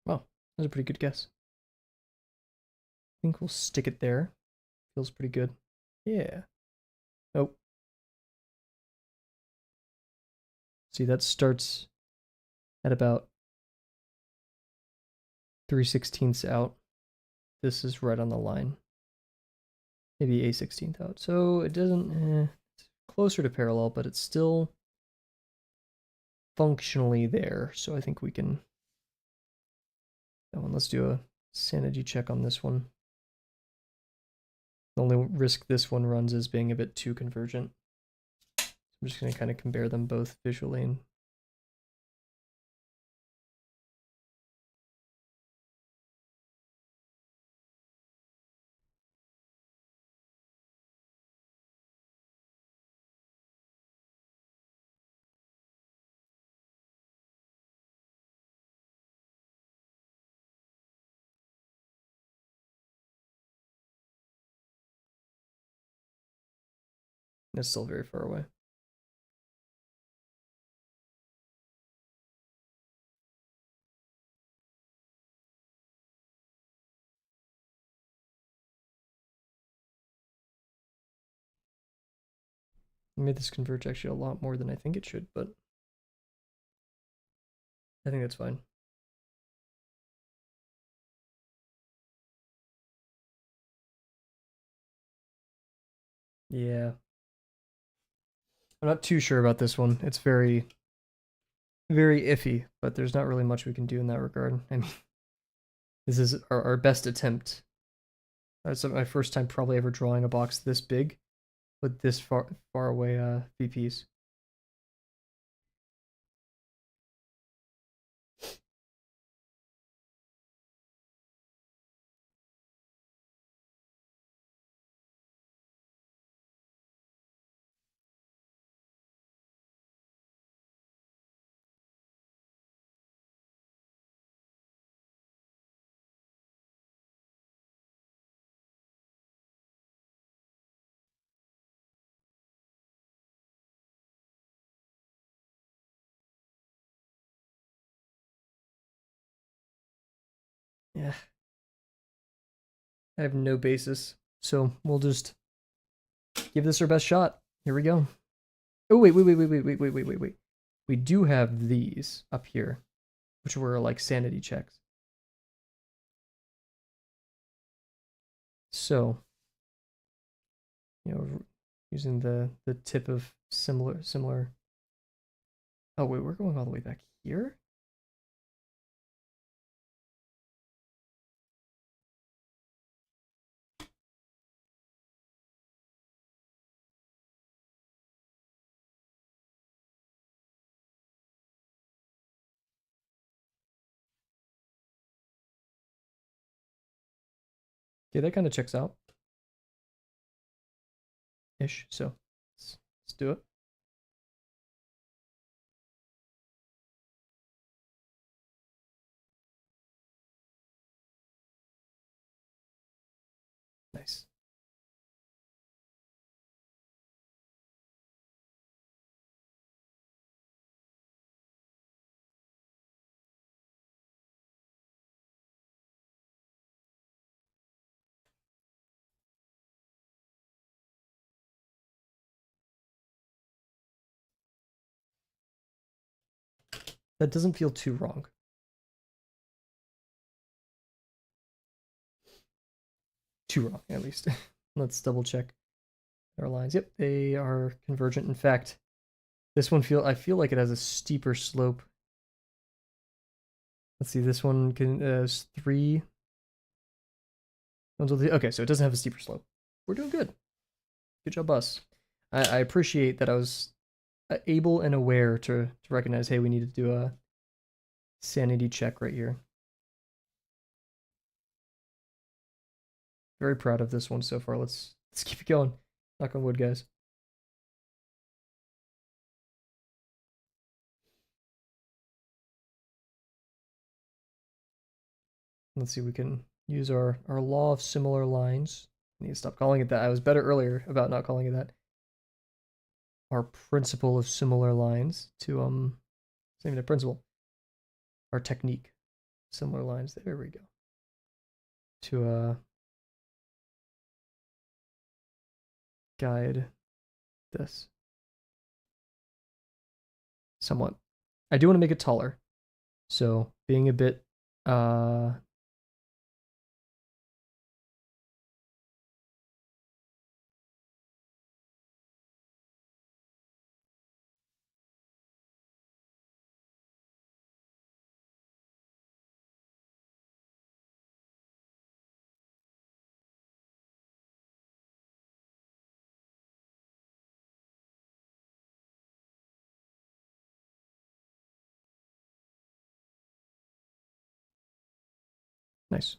Wow, that's a pretty good guess. I think we'll stick it there. Feels pretty good. Yeah. Oh. See, that starts at about 3/16 out. This is right on the line. Maybe a 16th out. So it doesn't... it's closer to parallel, but it's still functionally there. So I think we can... That one, let's do a sanity check on this one. The only risk this one runs is being a bit too convergent. I'm just going to kind of compare them both visually. And it's still very far away. I made this converge actually a lot more than I think it should, but I think that's fine. Yeah. I'm not too sure about this one. It's very, very iffy, but there's not really much we can do in that regard. I mean, this is our best attempt That's my first time probably ever drawing a box this big with this far away VPs. Yeah, I have no basis, so we'll just give this our best shot. Here we go. Oh wait. We do have these up here, which were like sanity checks. So, using the tip of similar. Oh wait, we're going all the way back here. Okay, that kind of checks out ish. So let's do it. Nice. That doesn't feel too wrong. Too wrong, at least. Let's double check our lines. Yep, they are convergent. In fact, this one I feel like it has a steeper slope. Let's see, this one is 3. Okay, so it doesn't have a steeper slope. We're doing good. Good job, us. I appreciate that I was able and aware to recognize, hey, we need to do a sanity check right here. Very proud of this one so far. Let's keep it going. Knock on wood, guys. Let's see, we can use our law of similar lines. I need to stop calling it that. I was better earlier about not calling it that. Our principle of similar lines to it's not even a principle. Our technique. Similar lines. There we go. To guide this. Somewhat. I do want to make it taller. So being a bit nice.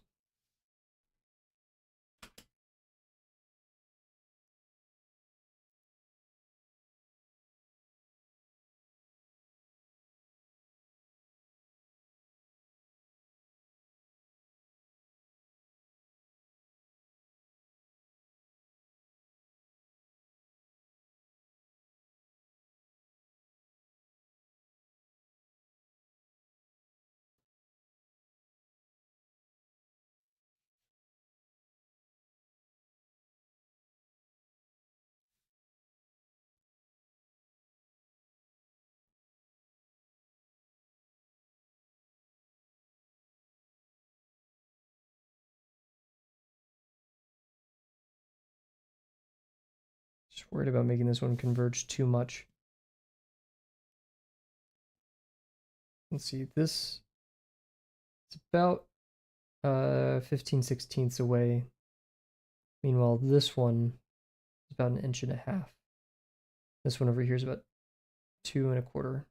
Just worried about making this one converge too much. Let's see, this it's about 15/16 away Meanwhile, this one is about 1.5 inches. This one over here is about 2.25.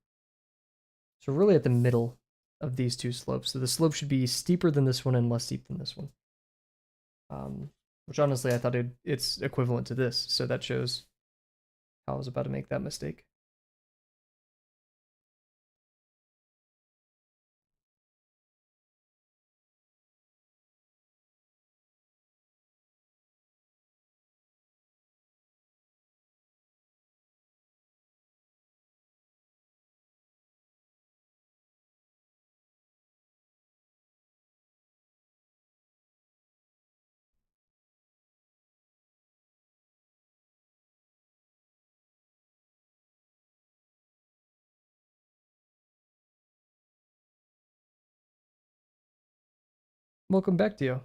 So really at the middle of these two slopes. So the slope should be steeper than this one and less steep than this one. Which honestly I thought it's equivalent to this. So that shows how I was about to make that mistake. Welcome back, Dio.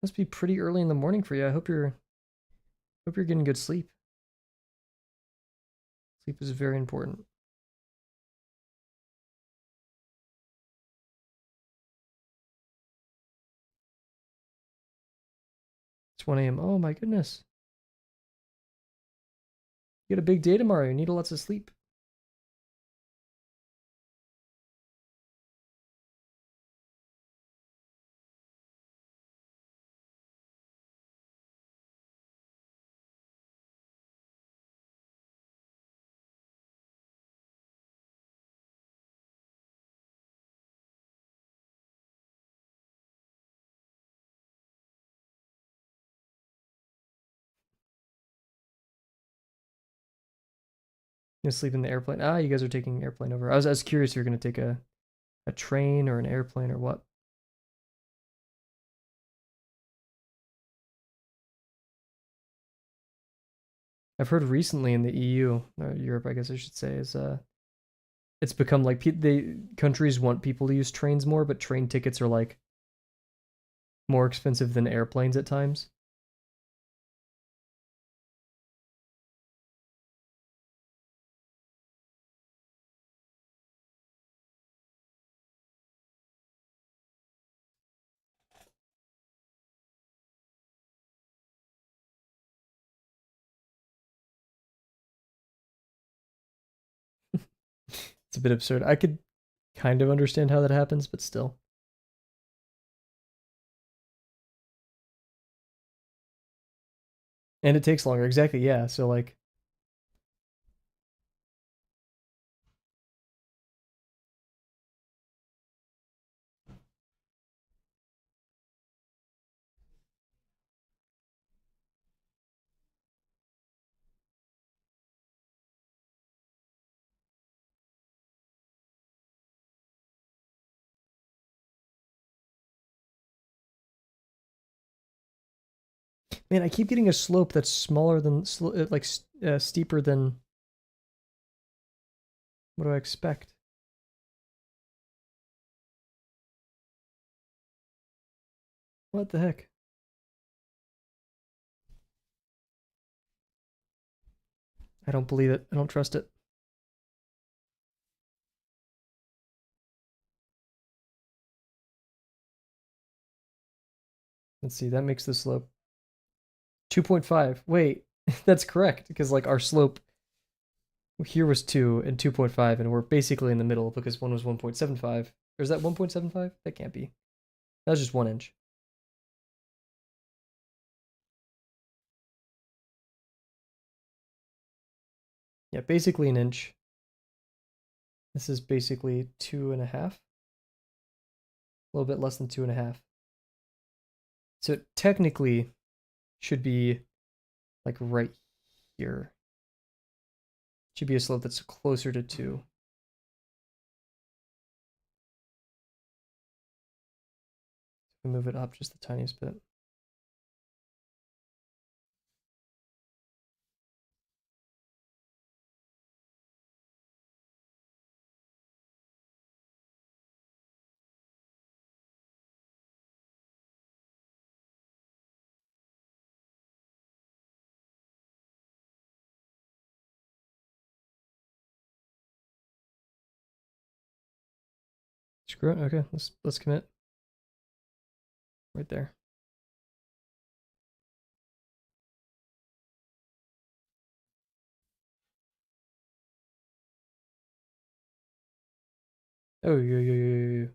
Must be pretty early in the morning for you. I hope you're getting good sleep. Sleep is very important. It's 1 a.m. Oh my goodness. You got a big day tomorrow. You need lots of sleep. You gonna sleep in the airplane? Ah, you guys are taking an airplane over. I was curious if you're gonna take a train or an airplane or what. I've heard recently in the EU, or Europe, I guess I should say, is it's become like countries want people to use trains more, but train tickets are like more expensive than airplanes at times. It's a bit absurd. I could kind of understand how that happens, but still. And it takes longer. Exactly, yeah. So like man, I keep getting a slope that's smaller than like steeper than what do I expect? What the heck? I don't believe it. I don't trust it. Let's see. That makes the slope 2.5. Wait, that's correct because like our slope here was 2 and 2.5 and we're basically in the middle because one was 1.75. Or is that 1.75? That can't be. That was just 1 inch. Yeah, basically an inch. This is basically 2.5. A little bit less than 2.5. So it technically should be like right here. Should be a slope that's closer to 2. We move it up just the tiniest bit. Screw it. Okay, let's commit right there. Oh, yeah.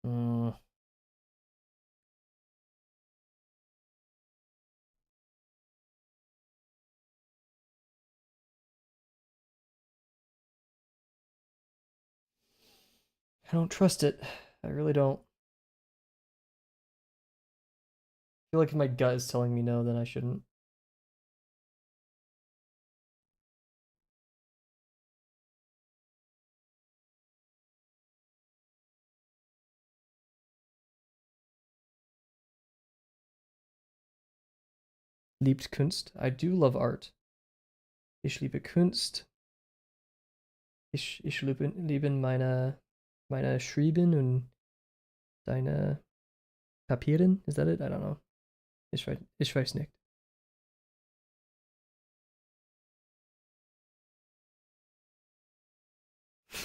Mm, I don't trust it. I really don't. I feel like if my gut is telling me no, then I shouldn't. Liebt Kunst. I do love art. Ich liebe Kunst. Ich lieben meine Schreiben und deine Papieren. Is that it? I don't know. Ich weiß nicht.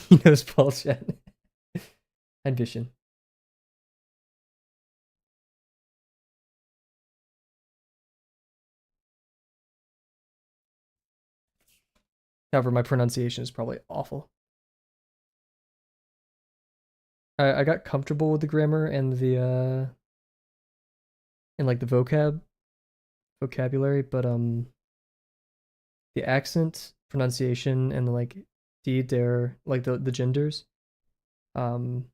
He knows Paul Chan. Ein bisschen. However, my pronunciation is probably awful. I got comfortable with the grammar and the and like the vocabulary, but the accent, pronunciation, and the like die der like the genders, um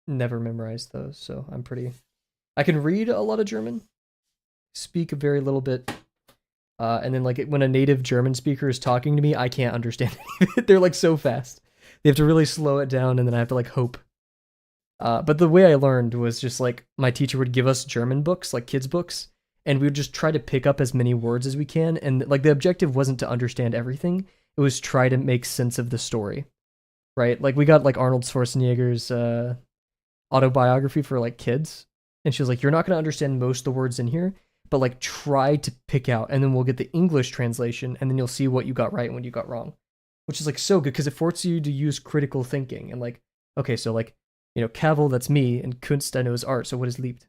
never memorized those, so I'm pretty I can read a lot of German, speak a very little bit, and then like when a native German speaker is talking to me, I can't understand it. They're like so fast. They have to really slow it down, and then I have to like hope. But the way I learned was just like my teacher would give us German books, like kids' books, and we would just try to pick up as many words as we can. And like the objective wasn't to understand everything; it was try to make sense of the story, right? Like we got like Arnold Schwarzenegger's autobiography for like kids, and she was like, "You're not gonna understand most of the words in here, but like try to pick out, and then we'll get the English translation, and then you'll see what you got right and what you got wrong," which is like so good because it forces you to use critical thinking and like, okay, so like Kavel, that's me, and Kunst I know is art. So what is liebt?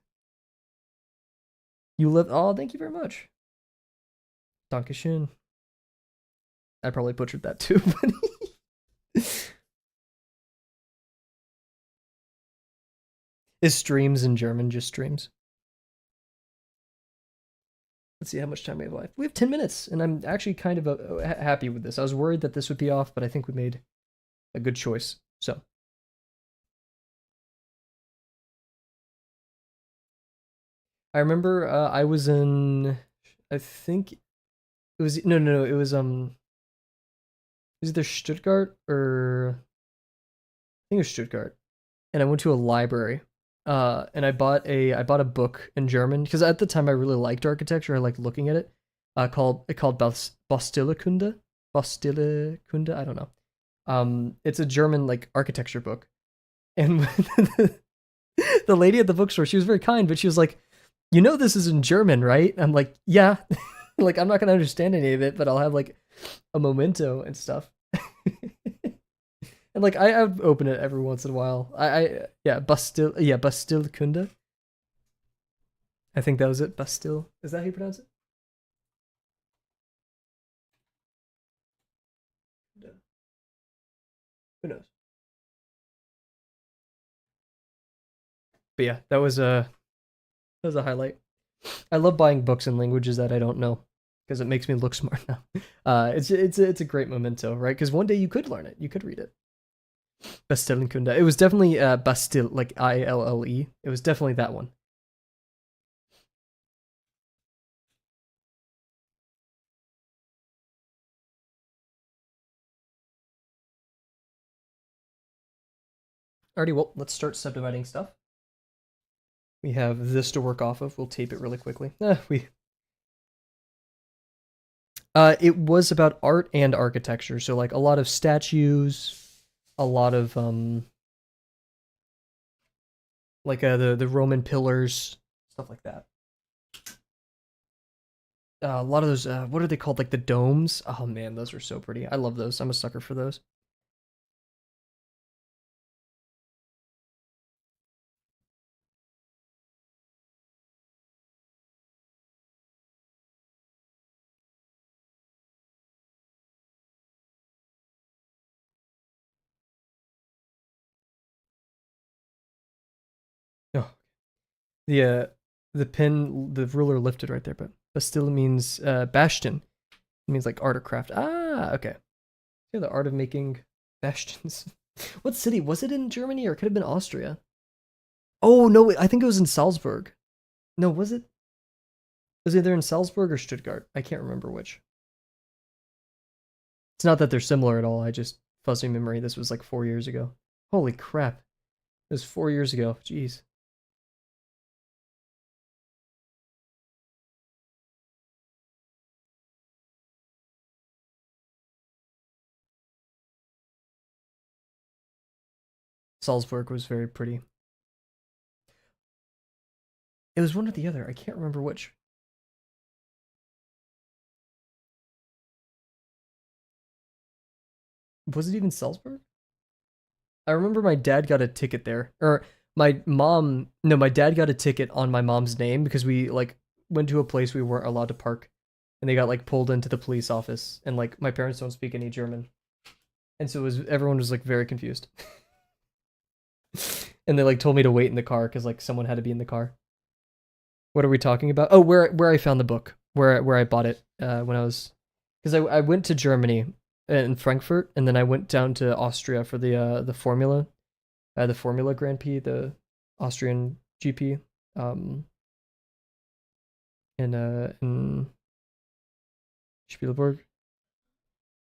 You live. Oh, thank you very much. Dankeschön. I probably butchered that too. Is streams in German just streams? Let's see how much time we have left. We have 10 minutes, and I'm actually kind of happy with this. I was worried that this would be off, but I think we made a good choice. So I remember I was in, I think it was no, it was either Stuttgart or I think it was Stuttgart, and I went to a library. And I bought a book in German because at the time I really liked architecture. I liked looking at it. Called Bastillekunde. Bastillekunde. I don't know. It's a German like architecture book, and the lady at the bookstore, she was very kind, but she was like, this is in German, right? I'm like, yeah. Like I'm not gonna understand any of it, but I'll have like a memento and stuff. And like I would open it every once in a while. Yeah, Bastille Kunde. I think that was it. Bastille. Is that how you pronounce it? Who knows? But yeah, that was a highlight. I love buying books in languages that I don't know because it makes me look smart now. It's a great memento, right? Because one day you could learn it, you could read it. Bastille Kunde. It was definitely Bastille, like Ille. It was definitely that one. Alrighty, well, let's start subdividing stuff. We have this to work off of. We'll tape it really quickly. It was about art and architecture, so like a lot of statues, a lot of like the Roman pillars, stuff like that. A lot of those, what are they called? Like the domes? Oh man, those are so pretty. I love those. I'm a sucker for those. Oh, the pin, the ruler lifted right there, but Bastille means bastion. It means like art or craft. Ah, okay. Yeah, the art of making bastions. What city was it in Germany, or it could have been Austria? Oh no, I think it was in Salzburg. No, was it? Was it either in Salzburg or Stuttgart? I can't remember which. It's not that they're similar at all. I just fuzzy memory. This was like 4 years ago. Holy crap! It was 4 years ago. Jeez. Salzburg was very pretty. It was one or the other. I can't remember which. Was it even Salzburg? I remember my dad got a ticket there, or my mom. No, my dad got a ticket on my mom's name because we like went to a place we weren't allowed to park, and they got like pulled into the police office, and like my parents don't speak any German, and so it was everyone was like very confused, and they like told me to wait in the car because like someone had to be in the car. What are we talking about? Oh, where I found the book, where I bought it when I was, because I went to Germany in Frankfurt, and then I went down to Austria for the Formula Grand Prix, the Austrian GP, um, in Spielberg,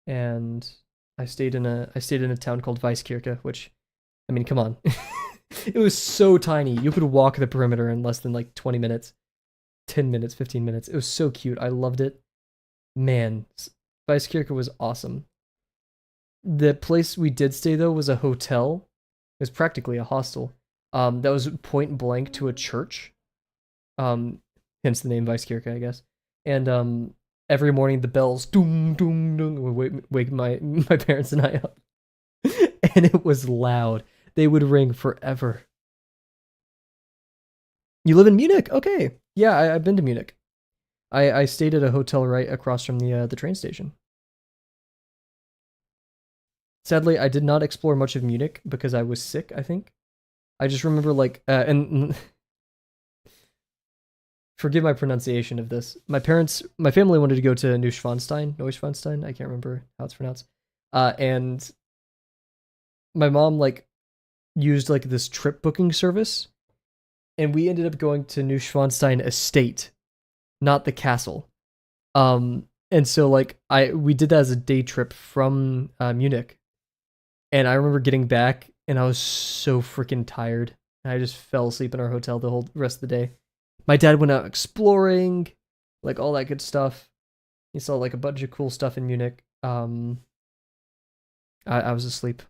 and I stayed in a town called Weiskirche, which I mean, come on, it was so tiny. You could walk the perimeter in less than like 20 minutes, 10 minutes, 15 minutes. It was so cute. I loved it. Man, Weiskirche was awesome. The place we did stay though was a hotel. It was practically a hostel. That was point blank to a church. Um, hence the name Weiskirche, I guess. And every morning the bells doom doom doom would wake my parents and I up, and it was loud. They would ring forever. You live in Munich? Okay. Yeah, I've been to Munich. I stayed at a hotel right across from the train station. Sadly, I did not explore much of Munich because I was sick, I think. I just remember like and forgive my pronunciation of this. My family wanted to go to Neuschwanstein. I can't remember how it's pronounced. And my mom like used like this trip booking service, and we ended up going to Neuschwanstein Estate, not the castle. And so like we did that as a day trip from Munich, and I remember getting back, and I was so freaking tired. I just fell asleep in our hotel the whole rest of the day. My dad went out exploring, like all that good stuff. He saw like a bunch of cool stuff in Munich. I was asleep.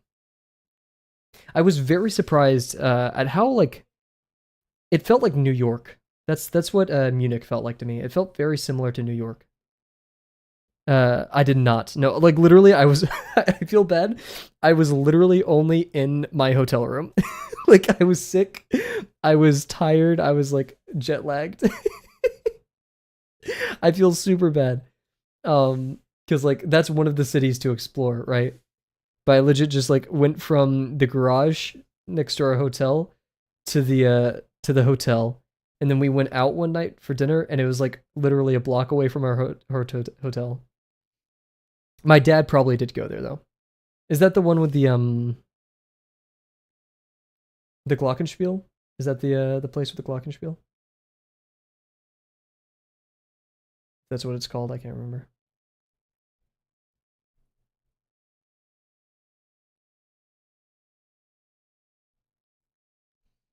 I was very surprised at how like it felt like New York. That's what Munich felt like to me. It felt very similar to New York. I did not. No, like literally, I was. I feel bad. I was literally only in my hotel room. Like I was sick. I was tired. I was like jet lagged. I feel super bad. Because like that's one of the cities to explore, right? But I legit just like went from the garage next to our hotel to the hotel, and then we went out one night for dinner, and it was like literally a block away from our hotel. My dad probably did go there though. Is that the one with the glockenspiel? Is that the place with the glockenspiel? That's what it's called. I can't remember.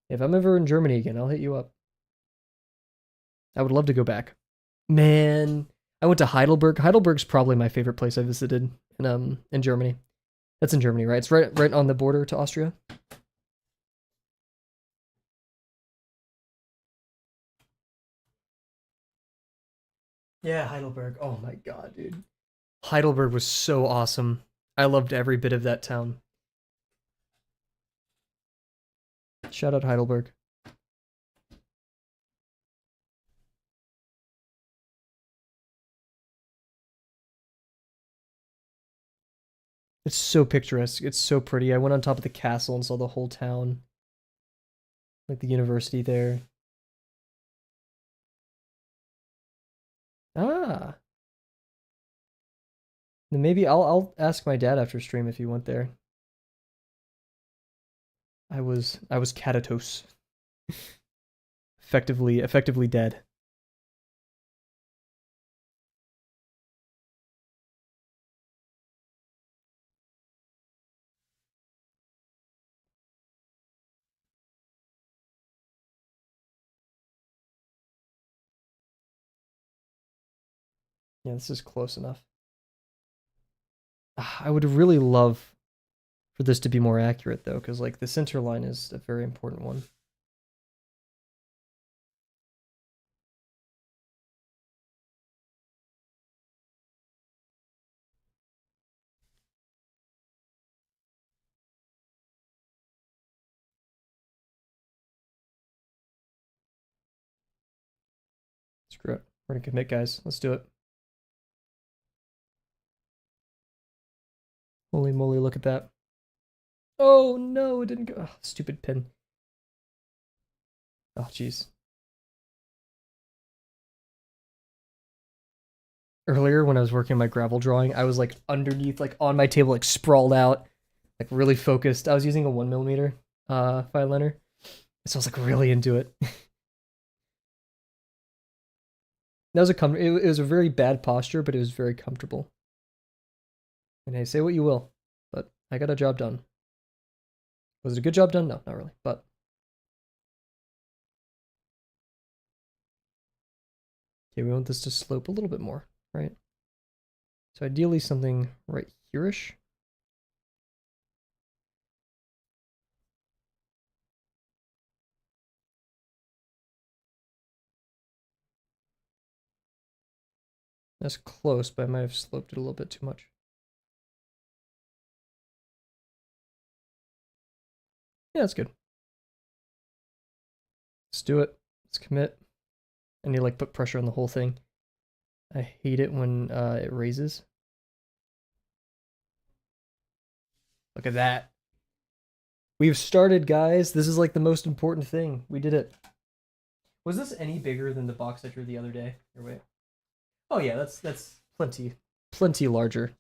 If I'm ever in Germany again, I'll hit you up. I would love to go back. Man, I went to Heidelberg. Heidelberg's probably my favorite place I visited in Germany. That's in Germany, right? It's right on the border to Austria. Yeah, Heidelberg. Oh my god, dude. Heidelberg was so awesome. I loved every bit of that town. Shout out Heidelberg. It's so picturesque. It's so pretty. I went on top of the castle and saw the whole town, like the university there. Ah, then maybe I'll ask my dad after stream if he went there. I was catatose, effectively dead. Yeah, this is close enough. I would really love for this to be more accurate though, because like the center line is a very important one. Screw it. We're gonna commit, guys. Let's do it. Holy moly, look at that. Oh no, it didn't go. Oh, stupid pin. Oh jeez. Earlier when I was working on my gravel drawing, I was like underneath, like on my table, like sprawled out, like really focused. I was using a 1mm file liner, so I was like really into it. That was it was a very bad posture, but it was very comfortable. And hey, say what you will, but I got a job done. Was it a good job done? No, not really. But okay, we want this to slope a little bit more, right? So ideally something right here-ish. That's close, but I might have sloped it a little bit too much. Yeah, that's good. Let's do it. Let's commit. I need to like put pressure on the whole thing. I hate it when it raises. Look at that. We've started, guys. This is like the most important thing. We did it. Was this any bigger than the box I drew the other day? Or wait. Oh yeah, that's plenty larger.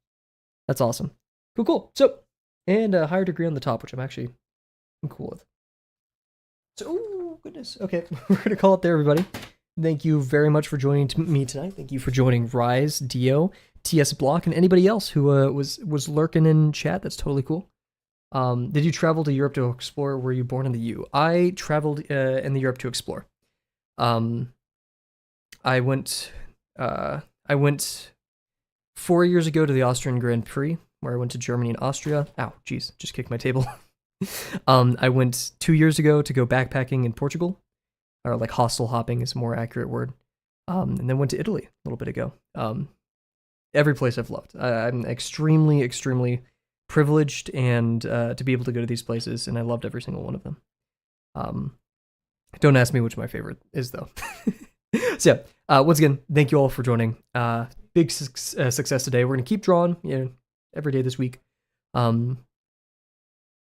That's awesome. Cool, cool. So, and a higher degree on the top, which I'm cool with. So, oh goodness. Okay, we're gonna call it there, everybody. Thank you very much for joining me tonight. Thank you for joining Rise, Dio, TS Block, and anybody else who was lurking in chat. That's totally cool. Did you travel to Europe to explore? Were you born in the U? I traveled in the Europe to explore. I went 4 years ago to the Austrian Grand Prix, where I went to Germany and Austria. Ow, jeez, just kicked my table. I went 2 years ago to go backpacking in Portugal, or like hostel hopping is a more accurate word. And then went to Italy a little bit ago. Every place I've loved. I'm extremely privileged and to be able to go to these places, and I loved every single one of them. Don't ask me which my favorite is though. So yeah, once again, thank you all for joining. Big success today. We're gonna keep drawing, every day this week.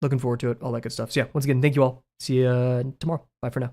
Looking forward to it, all that good stuff. So yeah, once again, thank you all. See you tomorrow. Bye for now.